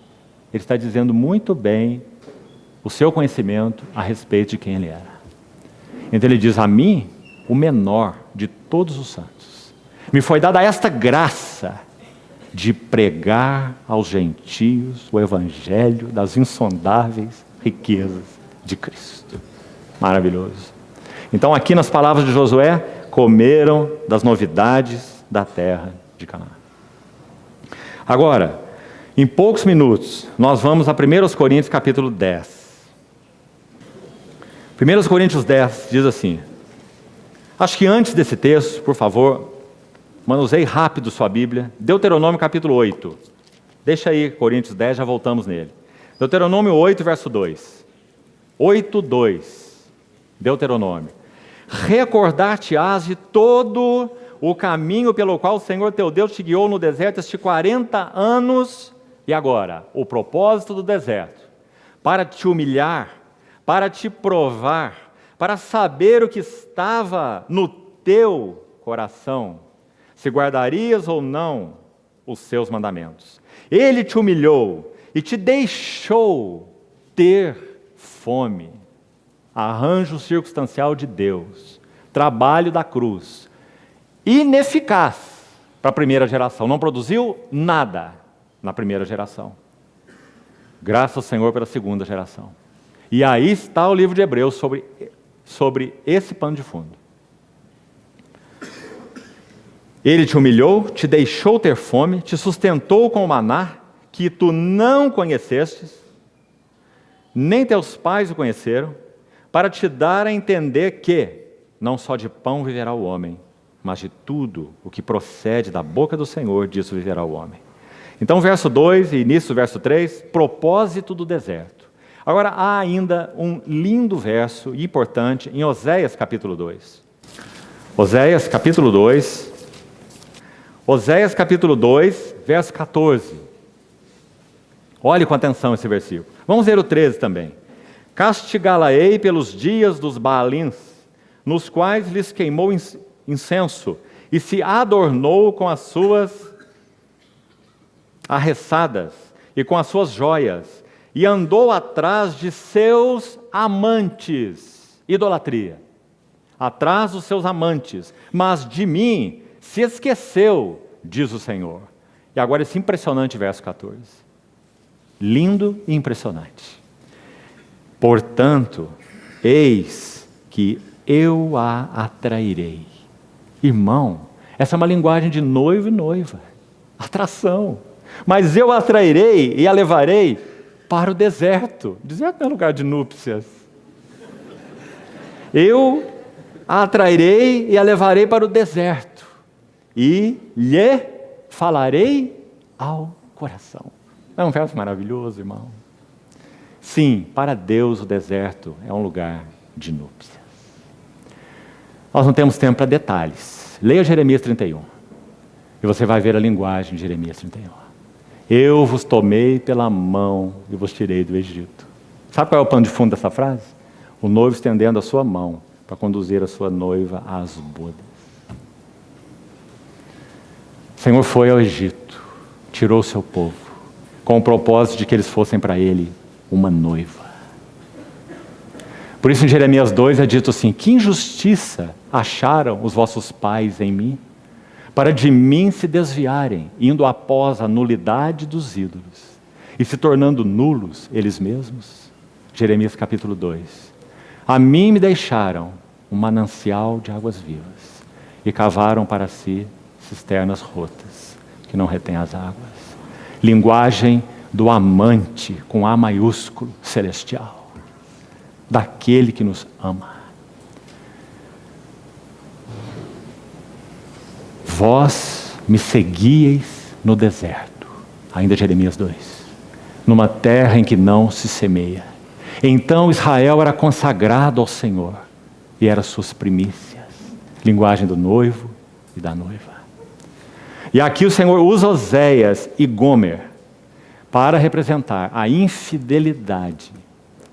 Ele está dizendo muito bem o seu conhecimento a respeito de quem ele era. Então ele diz, a mim, o menor de todos os santos, me foi dada esta graça de pregar aos gentios o evangelho das insondáveis riquezas de Cristo. Maravilhoso. Então aqui nas palavras de Josué, comeram das novidades da terra de Canaã. Agora, em poucos minutos, nós vamos a 1 Coríntios capítulo 10. 1 Coríntios 10 diz assim, acho que antes desse texto, por favor, manuseie rápido sua Bíblia, Deuteronômio capítulo 8. Deixa aí Coríntios 10, já voltamos nele. Deuteronômio 8, verso 2. 8:2. Deuteronômio. Recordar-te-ás de todo o caminho pelo qual o Senhor teu Deus te guiou no deserto estes 40 anos. E agora, o propósito do deserto, para te humilhar, para te provar, para saber o que estava no teu coração, se guardarias ou não os seus mandamentos. Ele te humilhou e te deixou ter fome. Arranjo circunstancial de Deus, trabalho da cruz, ineficaz para a primeira geração, não produziu nada na primeira geração. Graças ao Senhor pela segunda geração. E aí está o livro de Hebreus sobre esse pano de fundo. Ele te humilhou, te deixou ter fome, te sustentou com o maná que tu não conhecestes, nem teus pais o conheceram, para te dar a entender que não só de pão viverá o homem, mas de tudo o que procede da boca do Senhor, disso viverá o homem. Então, verso 2 e início do verso 3, propósito do deserto. Agora, há ainda um lindo verso importante em Oséias capítulo 2. Oséias capítulo 2, verso 14. Olhe com atenção esse versículo. Vamos ver o 13 também. Castigá-la-ei pelos dias dos Baalins, nos quais lhes queimou incenso, e se adornou com as suas arressadas e com as suas joias, e andou atrás de seus amantes, idolatria, atrás dos seus amantes, mas de mim se esqueceu, diz o Senhor. E agora esse impressionante verso 14, lindo e impressionante. Portanto, eis que eu a atrairei. Irmão, essa é uma linguagem de noivo e noiva, atração. Mas eu a atrairei e a levarei para o deserto. Deserto não é lugar de núpcias. Eu a atrairei e a levarei para o deserto, e lhe falarei ao coração. Não é um verso maravilhoso, irmão? Sim, para Deus o deserto é um lugar de núpcias. Nós não temos tempo para detalhes. Leia Jeremias 31, e você vai ver a linguagem de Jeremias 31. Eu vos tomei pela mão e vos tirei do Egito. Sabe qual é o pano de fundo dessa frase? O noivo estendendo a sua mão para conduzir a sua noiva às bodas. O Senhor foi ao Egito, tirou o seu povo, com o propósito de que eles fossem para Ele uma noiva. Por isso em Jeremias 2 é dito assim: que injustiça acharam os vossos pais em mim, para de mim se desviarem, indo após a nulidade dos ídolos, e se tornando nulos eles mesmos. Jeremias capítulo 2. A mim me deixaram um manancial de águas vivas, e cavaram para si cisternas rotas, que não retêm as águas. Linguagem do amante, com A maiúsculo, celestial, daquele que nos ama. Vós me seguíeis no deserto, ainda Jeremias 2, numa terra em que não se semeia. Então Israel era consagrado ao Senhor, e eram suas primícias, linguagem do noivo e da noiva. E aqui o Senhor usa Oséias e Gomer para representar a infidelidade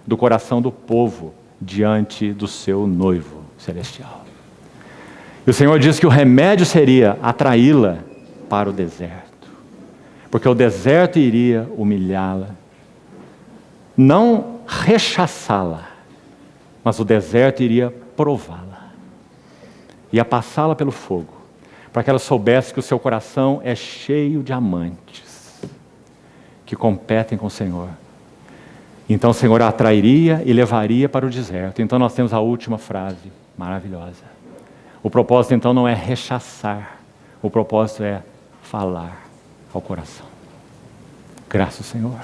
do coração do povo diante do seu noivo celestial. E o Senhor diz que o remédio seria atraí-la para o deserto, porque o deserto iria humilhá-la, não rechaçá-la, mas o deserto iria prová-la, ia passá-la pelo fogo, para que ela soubesse que o seu coração é cheio de amantes que competem com o Senhor. Então o Senhor a atrairia e levaria para o deserto. Então nós temos a última frase maravilhosa. O propósito então não é rechaçar, o propósito é falar ao coração. Graças ao Senhor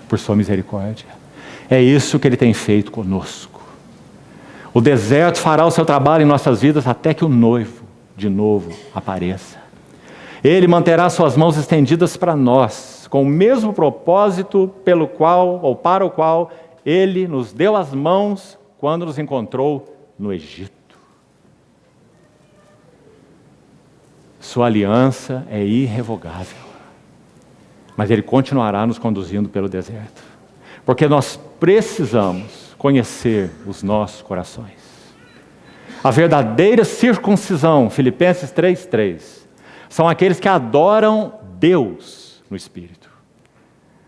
por sua misericórdia. É isso que Ele tem feito conosco. O deserto fará o seu trabalho em nossas vidas até que o noivo de novo apareça. Ele manterá suas mãos estendidas para nós, com o mesmo propósito pelo qual, ou para o qual, Ele nos deu as mãos quando nos encontrou no Egito. Sua aliança é irrevogável, mas Ele continuará nos conduzindo pelo deserto, porque nós precisamos conhecer os nossos corações. A verdadeira circuncisão, Filipenses 3:3, são aqueles que adoram Deus no Espírito.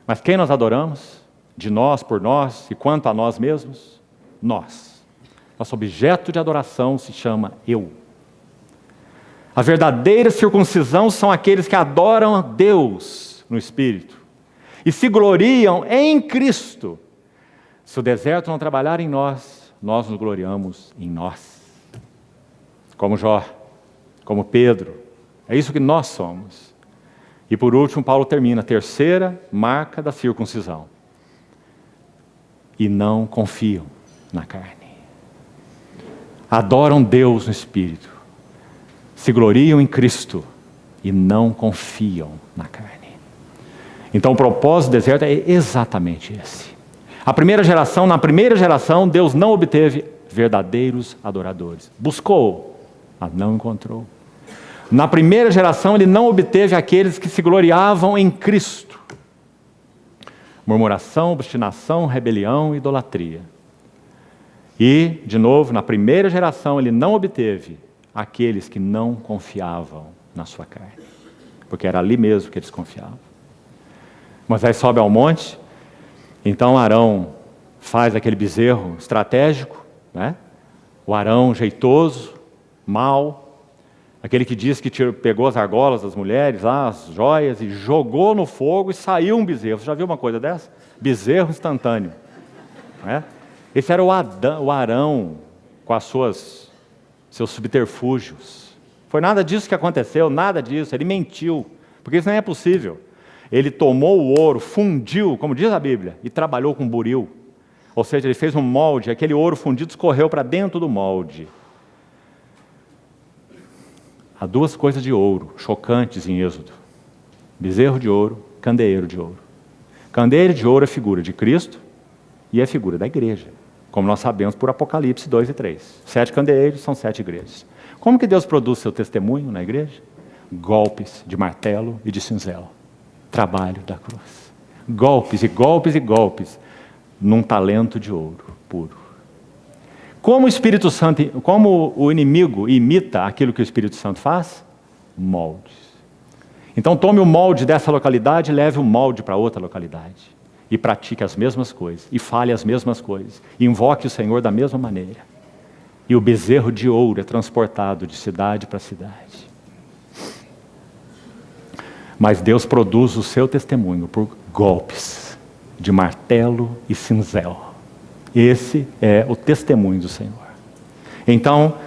Mas quem nós adoramos? De nós, por nós e quanto a nós mesmos? Nós. Nosso objeto de adoração se chama eu. A verdadeira circuncisão são aqueles que adoram a Deus no Espírito e se gloriam em Cristo. Se o deserto não trabalhar em nós, nós nos gloriamos em nós. Como Jó, como Pedro, é isso que nós somos. E por último, Paulo termina a terceira marca da circuncisão. E não confiam na carne. Adoram Deus no Espírito. se gloriam em Cristo e não confiam na carne. Então o propósito do deserto é exatamente esse. Na primeira geração, Deus não obteve verdadeiros adoradores. Buscou, mas não encontrou. Na primeira geração, ele não obteve aqueles que se gloriavam em Cristo. Murmuração, obstinação, rebelião e idolatria. E, de novo, na primeira geração, ele não obteve aqueles que não confiavam na sua carne. Porque era ali mesmo que eles confiavam. Moisés sobe ao monte, então Arão faz aquele bezerro estratégico, né? O Arão jeitoso, mau, aquele que diz que pegou as argolas das mulheres, lá, as joias, e jogou no fogo e saiu um bezerro. Você já viu uma coisa dessa? Bezerro instantâneo. Né? Esse era o Arão com seus subterfúgios. Foi nada disso que aconteceu, nada disso. Ele mentiu, porque isso não é possível. Ele tomou o ouro, fundiu, como diz a Bíblia, e trabalhou com buril. Ou seja, ele fez um molde, aquele ouro fundido escorreu para dentro do molde. Há duas coisas de ouro chocantes em Êxodo: bezerro de ouro, candeeiro de ouro. Candeeiro de ouro é figura de Cristo e é figura da igreja, como nós sabemos por Apocalipse 2 e 3. 7 candeeiros são 7 igrejas. Como que Deus produz seu testemunho na igreja? Golpes de martelo e de cinzel. Trabalho da cruz. Golpes e golpes e golpes num talento de ouro puro. Como o Espírito Santo, como o inimigo imita aquilo que o Espírito Santo faz? Moldes. Então tome o molde dessa localidade e leve o molde para outra localidade. E pratique as mesmas coisas. E fale as mesmas coisas. E invoque o Senhor da mesma maneira. E o bezerro de ouro é transportado de cidade para cidade. Mas Deus produz o seu testemunho por golpes de martelo e cinzel. Esse é o testemunho do Senhor. Então,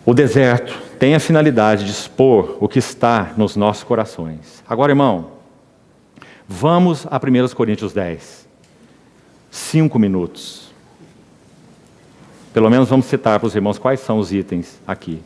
o deserto tem a finalidade de expor o que está nos nossos corações. Agora, irmão, vamos a 1 Coríntios 10. 5 minutos. Pelo menos vamos citar para os irmãos quais são os itens aqui.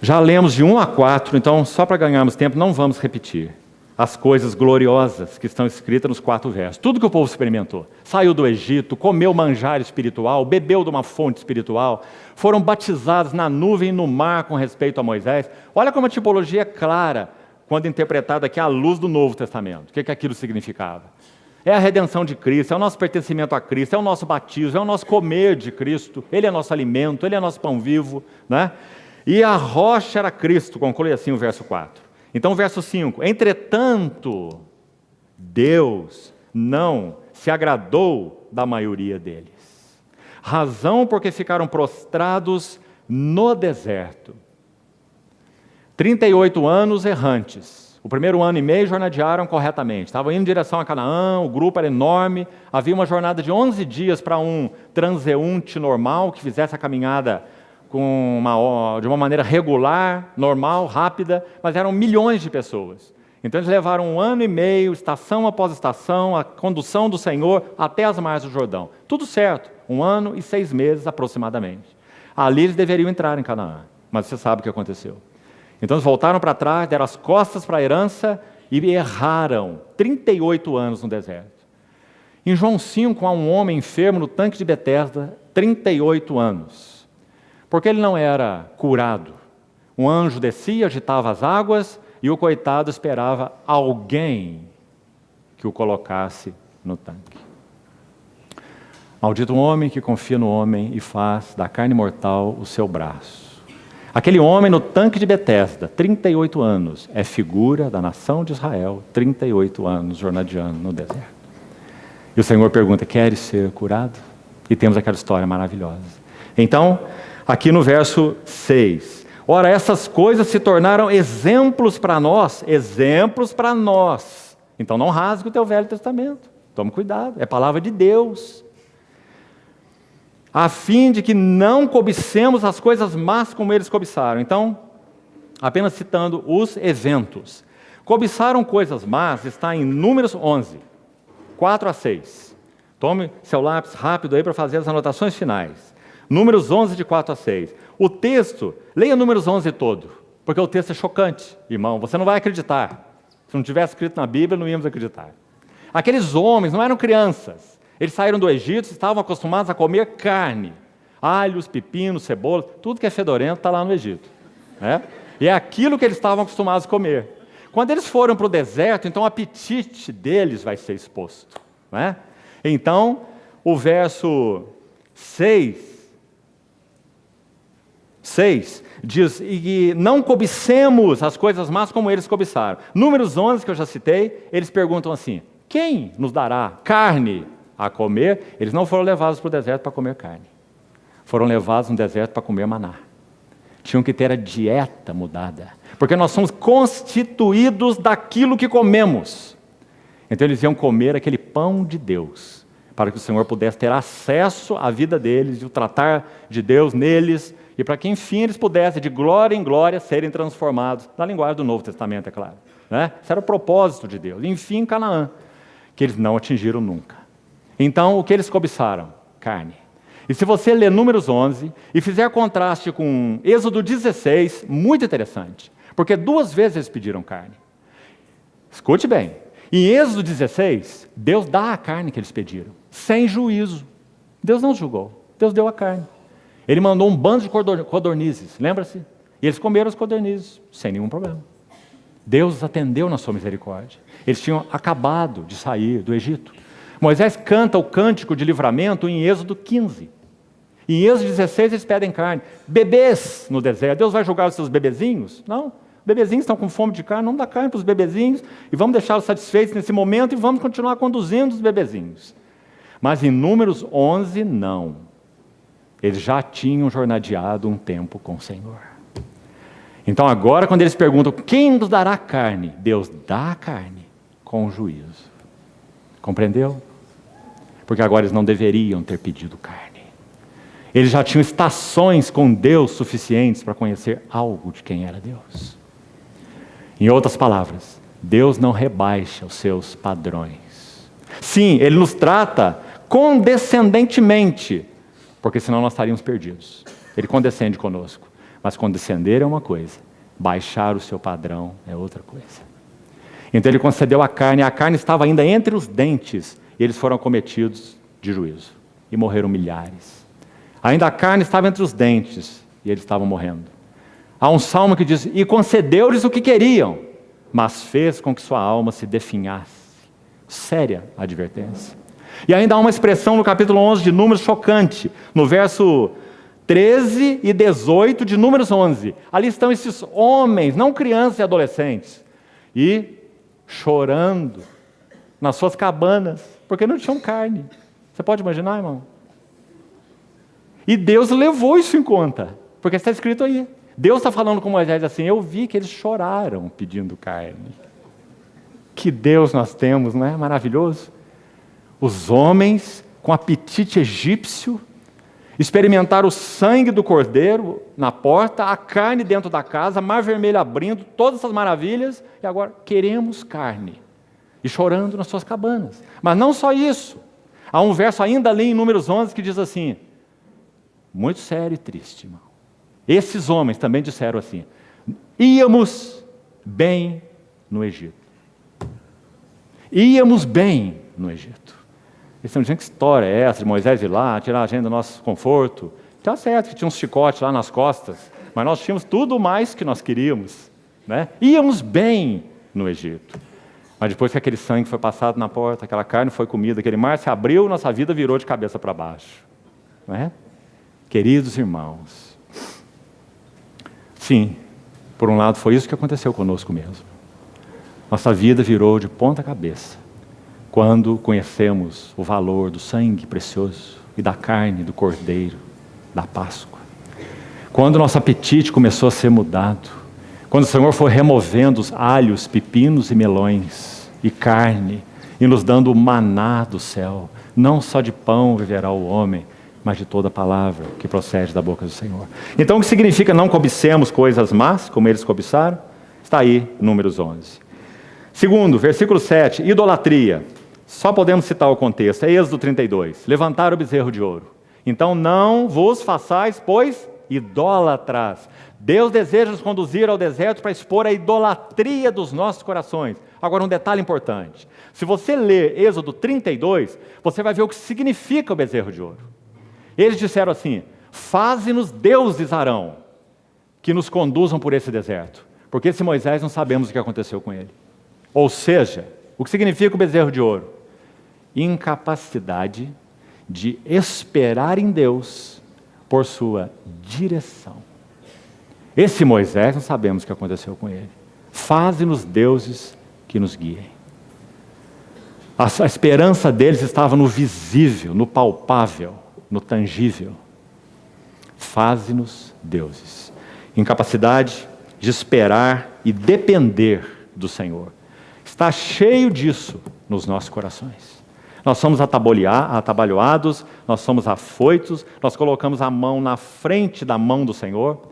Já lemos de 1 a 4, então só para ganharmos tempo não vamos repetir as coisas gloriosas que estão escritas nos 4 versos. Tudo que o povo experimentou. Saiu do Egito, comeu manjar espiritual, bebeu de uma fonte espiritual, foram batizados na nuvem e no mar com respeito a Moisés. Olha como a tipologia é clara quando interpretada aqui à luz do Novo Testamento. O que aquilo significava? É a redenção de Cristo, é o nosso pertencimento a Cristo, é o nosso batismo, é o nosso comer de Cristo. Ele é nosso alimento, Ele é nosso pão vivo, né? E a rocha era Cristo, conclui assim o verso 4. Então o verso 5, entretanto, Deus não se agradou da maioria deles. Razão porque ficaram prostrados no deserto. 38 anos errantes. O primeiro ano e meio jornadearam corretamente. Estavam indo em direção a Canaã, o grupo era enorme. Havia uma jornada de 11 dias para um transeunte normal que fizesse a caminhada de uma maneira regular, normal, rápida, mas eram milhões de pessoas. Então eles levaram 1 ano e meio, estação após estação, a condução do Senhor até as margens do Jordão. Tudo certo, 1 ano e 6 meses aproximadamente. Ali eles deveriam entrar em Canaã, mas você sabe o que aconteceu. Então eles voltaram para trás, deram as costas para a herança e erraram 38 anos no deserto. Em João 5 há um homem enfermo no tanque de Betesda, 38 anos. Porque ele não era curado. Um anjo descia, agitava as águas e o coitado esperava alguém que o colocasse no tanque. Maldito o homem que confia no homem e faz da carne mortal o seu braço. Aquele homem no tanque de Betesda, 38 anos, é figura da nação de Israel, 38 anos jornadeando no deserto. E o Senhor pergunta, queres ser curado? E temos aquela história maravilhosa. Então, aqui no verso 6. Ora, essas coisas se tornaram exemplos para nós. Exemplos para nós. Então não rasgue o teu Velho Testamento. Tome cuidado, é palavra de Deus. A fim de que não cobicemos as coisas más como eles cobiçaram. Então, apenas citando os eventos. Cobiçaram coisas más está em Números 11, 4 a 6. Tome seu lápis rápido aí para fazer as anotações finais. Números 11, de 4 a 6. O texto, leia Números 11 todo, porque o texto é chocante, irmão, você não vai acreditar. Se não tivesse escrito na Bíblia, não íamos acreditar. Aqueles homens não eram crianças, eles saíram do Egito, estavam acostumados a comer carne, alhos, pepinos, cebolas, tudo que é fedorento está lá no Egito. Né? E é aquilo que eles estavam acostumados a comer. Quando eles foram para o deserto, então o apetite deles vai ser exposto. Né? Então, o verso 6 diz, e não cobicemos as coisas más como eles cobiçaram. Números 11, que eu já citei, eles perguntam assim, quem nos dará carne a comer? Eles não foram levados para o deserto para comer carne. Foram levados no deserto para comer maná. Tinham que ter a dieta mudada. Porque nós somos constituídos daquilo que comemos. Então eles iam comer aquele pão de Deus, para que o Senhor pudesse ter acesso à vida deles, e o tratar de Deus neles, e para que, enfim, eles pudessem, de glória em glória, serem transformados, na linguagem do Novo Testamento, é claro. Né? Esse era o propósito de Deus. Enfim, Canaã, que eles não atingiram nunca. Então, o que eles cobiçaram? Carne. E se você ler Números 11 e fizer contraste com Êxodo 16, muito interessante, porque 2 vezes eles pediram carne. Escute bem, em Êxodo 16, Deus dá a carne que eles pediram, sem juízo. Deus não julgou, Deus deu a carne. Ele mandou um bando de codornizes, lembra-se? E eles comeram os codornizes, sem nenhum problema. Deus atendeu na sua misericórdia. Eles tinham acabado de sair do Egito. Moisés canta o cântico de livramento em Êxodo 15. Em Êxodo 16 eles pedem carne. Bebês no deserto. Deus vai julgar os seus bebezinhos? Não. Bebezinhos estão com fome de carne, não dá carne para os bebezinhos e vamos deixá-los satisfeitos nesse momento e vamos continuar conduzindo os bebezinhos. Mas em Números 11, não. Eles já tinham jornadeado um tempo com o Senhor. Então agora, quando eles perguntam, quem nos dará carne? Deus dá a carne com juízo. Compreendeu? Porque agora eles não deveriam ter pedido carne. Eles já tinham estações com Deus suficientes para conhecer algo de quem era Deus. Em outras palavras, Deus não rebaixa os seus padrões. Sim, Ele nos trata condescendentemente, porque senão nós estaríamos perdidos. Ele condescende conosco. Mas condescender é uma coisa, baixar o seu padrão é outra coisa. Então Ele concedeu a carne estava ainda entre os dentes, e eles foram acometidos de juízo, e morreram milhares. Ainda a carne estava entre os dentes, e eles estavam morrendo. Há um salmo que diz, e concedeu-lhes o que queriam, mas fez com que sua alma se definhasse. Séria advertência. E ainda há uma expressão no capítulo 11 de Números chocante, no verso 13 e 18 de Números 11. Ali estão esses homens, não crianças e adolescentes, e chorando nas suas cabanas, porque não tinham carne. Você pode imaginar, irmão? E Deus levou isso em conta, porque está escrito aí. Deus está falando com Moisés assim, eu vi que eles choraram pedindo carne. Que Deus nós temos, não é? Maravilhoso. Os homens com apetite egípcio experimentaram o sangue do cordeiro na porta, a carne dentro da casa, mar vermelho abrindo, todas essas maravilhas, e agora queremos carne. E chorando nas suas cabanas. Mas não só isso. Há um verso ainda ali em Números 11 que diz assim, muito sério e triste, irmão. Esses homens também disseram assim, íamos bem no Egito. Íamos bem no Egito. Eles estão dizendo que história é essa de Moisés ir lá, tirar a gente do nosso conforto. Está certo que tinha uns chicotes lá nas costas, mas nós tínhamos tudo mais que nós queríamos. Né? Íamos bem no Egito. Mas depois que aquele sangue foi passado na porta, aquela carne foi comida, aquele mar se abriu, nossa vida virou de cabeça para baixo. Não é? Queridos irmãos, sim, por um lado foi isso que aconteceu conosco mesmo. Nossa vida virou de ponta cabeça quando conhecemos o valor do sangue precioso e da carne do cordeiro, da Páscoa. Quando nosso apetite começou a ser mudado, quando o Senhor foi removendo os alhos, pepinos e melões e carne e nos dando o maná do céu, não só de pão viverá o homem, mas de toda palavra que procede da boca do Senhor. Então o que significa não cobicemos coisas más, como eles cobiçaram? Está aí, Números 11. Segundo, versículo 7, idolatria. Só podemos citar o contexto, é Êxodo 32. Levantaram o bezerro de ouro. Então não vos façais, pois, idólatras. Deus deseja nos conduzir ao deserto para expor a idolatria dos nossos corações. Agora, um detalhe importante. Se você ler Êxodo 32, você vai ver o que significa o bezerro de ouro. Eles disseram assim: faze-nos deuses, Arão, que nos conduzam por esse deserto. Porque esse Moisés não sabemos o que aconteceu com ele. Ou seja, o que significa o bezerro de ouro? Incapacidade de esperar em Deus por sua direção. Esse Moisés, não sabemos o que aconteceu com ele. Faze-nos deuses que nos guiem. A esperança deles estava no visível, no palpável, no tangível. Faze-nos deuses. Incapacidade de esperar e depender do Senhor. Está cheio disso nos nossos corações. Nós somos atabalhoados, nós somos afoitos, nós colocamos a mão na frente da mão do Senhor.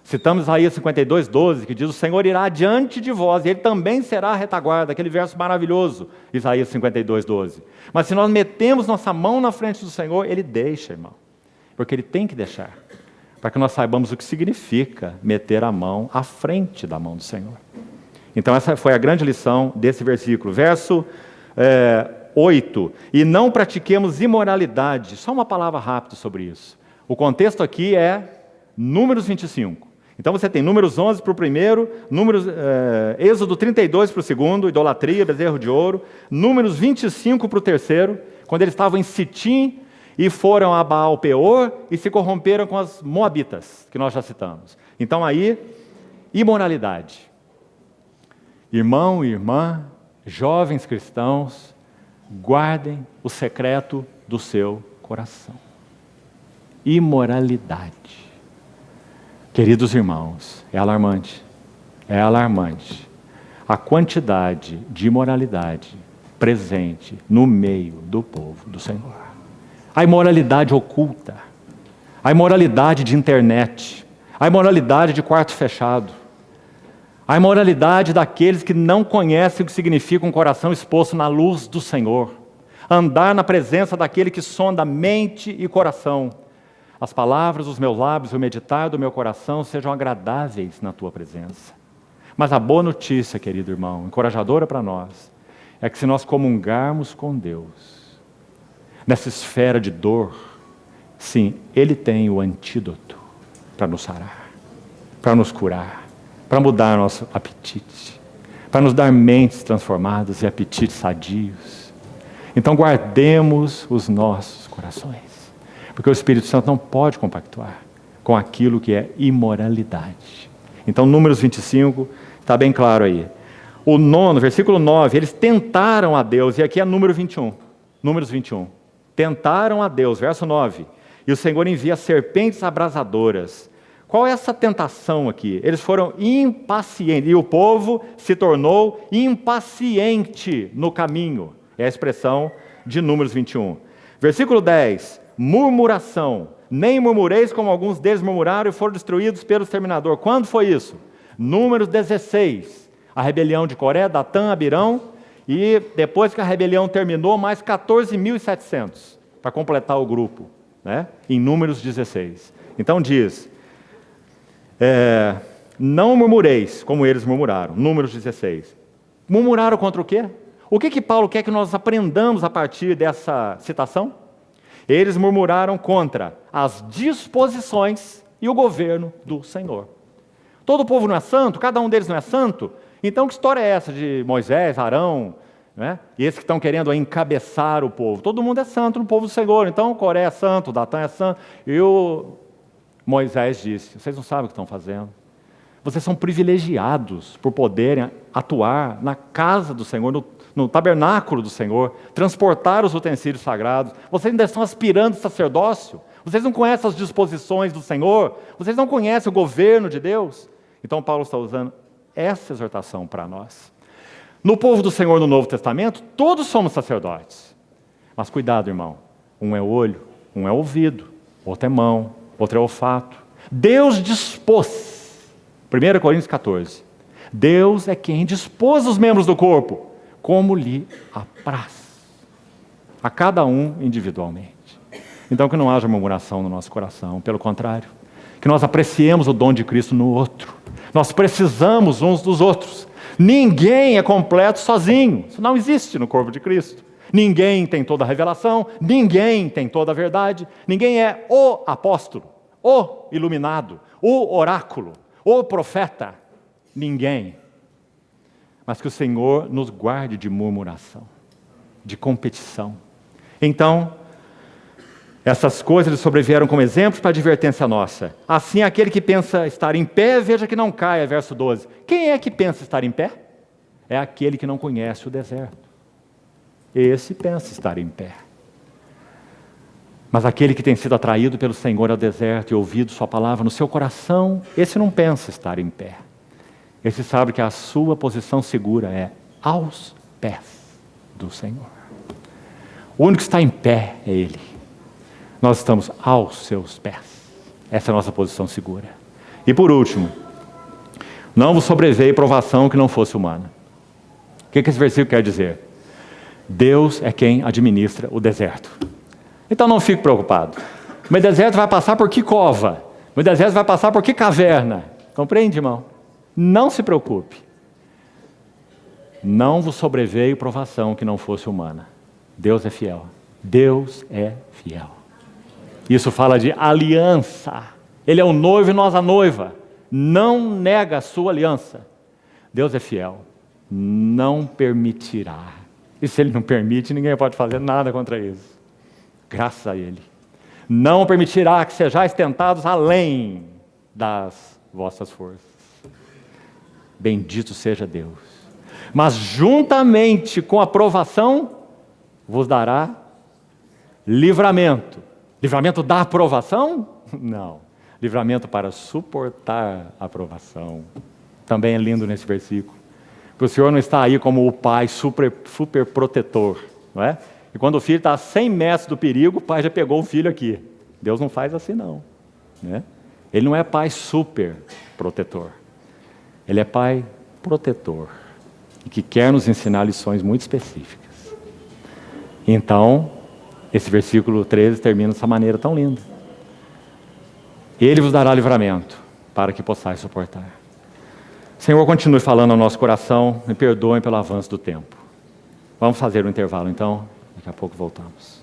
Citamos Isaías 52:12, que diz: o Senhor irá adiante de vós, e Ele também será a retaguarda. Aquele verso maravilhoso, Isaías 52:12. Mas se nós metemos nossa mão na frente do Senhor, Ele deixa, irmão. Porque Ele tem que deixar, para que nós saibamos o que significa meter a mão à frente da mão do Senhor. Então essa foi a grande lição desse versículo. Verso 8. E não pratiquemos imoralidade. Só uma palavra rápida sobre isso. O contexto aqui é Números 25. Então você tem Números 11 para o primeiro, Êxodo 32 para o segundo, idolatria, bezerro de ouro. Números 25 para o terceiro, quando eles estavam em Sitim e foram a Baal Peor e se corromperam com as moabitas, que nós já citamos. Então aí, imoralidade. Irmão e irmã, jovens cristãos, guardem o secreto do seu coração. Imoralidade. Queridos irmãos, é alarmante a quantidade de imoralidade presente no meio do povo do Senhor. A imoralidade oculta, a imoralidade de internet, a imoralidade de quarto fechado, a imoralidade daqueles que não conhecem o que significa um coração exposto na luz do Senhor, andar na presença daquele que sonda mente e coração. As palavras dos meus lábios e o meditar do meu coração sejam agradáveis na tua presença. Mas a boa notícia, querido irmão, encorajadora para nós, é que se nós comungarmos com Deus, nessa esfera de dor, sim, Ele tem o antídoto para nos sarar, para nos curar, para mudar nosso apetite, para nos dar mentes transformadas e apetites sadios. Então guardemos os nossos corações. Porque o Espírito Santo não pode compactuar com aquilo que é imoralidade. Então, Números 25, está bem claro aí. O versículo 9, eles tentaram a Deus, e aqui é Números 21. Tentaram a Deus, verso 9. E o Senhor envia serpentes abrasadoras. Qual é essa tentação aqui? Eles foram impacientes, e o povo se tornou impaciente no caminho. É a expressão de Números 21. Versículo 10. Murmuração. Nem murmureis como alguns deles murmuraram e foram destruídos pelo exterminador. Quando foi isso? Números 16. A rebelião de Coré, Datã, Abirão. E depois que a rebelião terminou, mais 14.700 para completar o grupo, né? Em Números 16. Então diz: não murmureis como eles murmuraram. Números 16. Murmuraram contra o quê? O que Paulo quer que nós aprendamos a partir dessa citação? Eles murmuraram contra as disposições e o governo do Senhor. Todo o povo não é santo? Cada um deles não é santo? Então que história é essa de Moisés, Arão, né? E esses que estão querendo encabeçar o povo? Todo mundo é santo no povo do Senhor. Então Coré é santo, Datã é santo. E o Moisés disse: vocês não sabem o que estão fazendo. Vocês são privilegiados por poderem atuar na casa do Senhor, no tabernáculo do Senhor, transportar os utensílios sagrados. Vocês ainda estão aspirando sacerdócio. Vocês não conhecem as disposições do Senhor. Vocês não conhecem o governo de Deus. Então Paulo está usando essa exortação para nós. No povo do Senhor no Novo Testamento, todos somos sacerdotes. Mas cuidado, irmão. Um é olho, um é ouvido, outro é mão, outro é olfato. Deus dispôs. 1 Coríntios 14. Deus é quem dispôs os membros do corpo, como lhe apraz, a cada um individualmente. Então que não haja murmuração no nosso coração, pelo contrário, que nós apreciemos o dom de Cristo no outro. Nós precisamos uns dos outros. Ninguém é completo sozinho, isso não existe no corpo de Cristo. Ninguém tem toda a revelação, ninguém tem toda a verdade, ninguém é o apóstolo, o iluminado, o oráculo, o profeta, ninguém. Mas que o Senhor nos guarde de murmuração, de competição. Então, essas coisas lhe sobrevieram como exemplos para advertência nossa. Assim, aquele que pensa estar em pé, veja que não caia, verso 12. Quem é que pensa estar em pé? É aquele que não conhece o deserto. Esse pensa estar em pé. Mas aquele que tem sido atraído pelo Senhor ao deserto e ouvido sua palavra no seu coração, esse não pensa estar em pé. Esse sabe que a sua posição segura é aos pés do Senhor. O único que está em pé é Ele. Nós estamos aos seus pés. Essa é a nossa posição segura. E por último, não vos sobreveio provação que não fosse humana. O que esse versículo quer dizer? Deus é quem administra o deserto. Então não fique preocupado. O meu deserto vai passar por que cova? O meu deserto vai passar por que caverna? Compreende, irmão? Não se preocupe. Não vos sobreveio provação que não fosse humana. Deus é fiel. Deus é fiel. Isso fala de aliança. Ele é o noivo e nós a noiva. Não nega a sua aliança. Deus é fiel. Não permitirá. E se Ele não permite, ninguém pode fazer nada contra isso. Graças a Ele. Não permitirá que sejais tentados além das vossas forças. Bendito seja Deus. Mas juntamente com a provação, vos dará livramento. Livramento da aprovação? Não. Livramento para suportar a aprovação. Também é lindo nesse versículo. Porque o Senhor não está aí como o pai super protetor, não é? E quando o filho está a 100 metros do perigo, o pai já pegou o filho aqui. Deus não faz assim não, né? Ele não é pai super protetor. Ele é pai protetor. E que quer nos ensinar lições muito específicas. Então, esse versículo 13 termina dessa maneira tão linda. Ele vos dará livramento para que possais suportar. Senhor, continue falando ao nosso coração, me perdoem pelo avanço do tempo. Vamos fazer um intervalo então, daqui a pouco voltamos.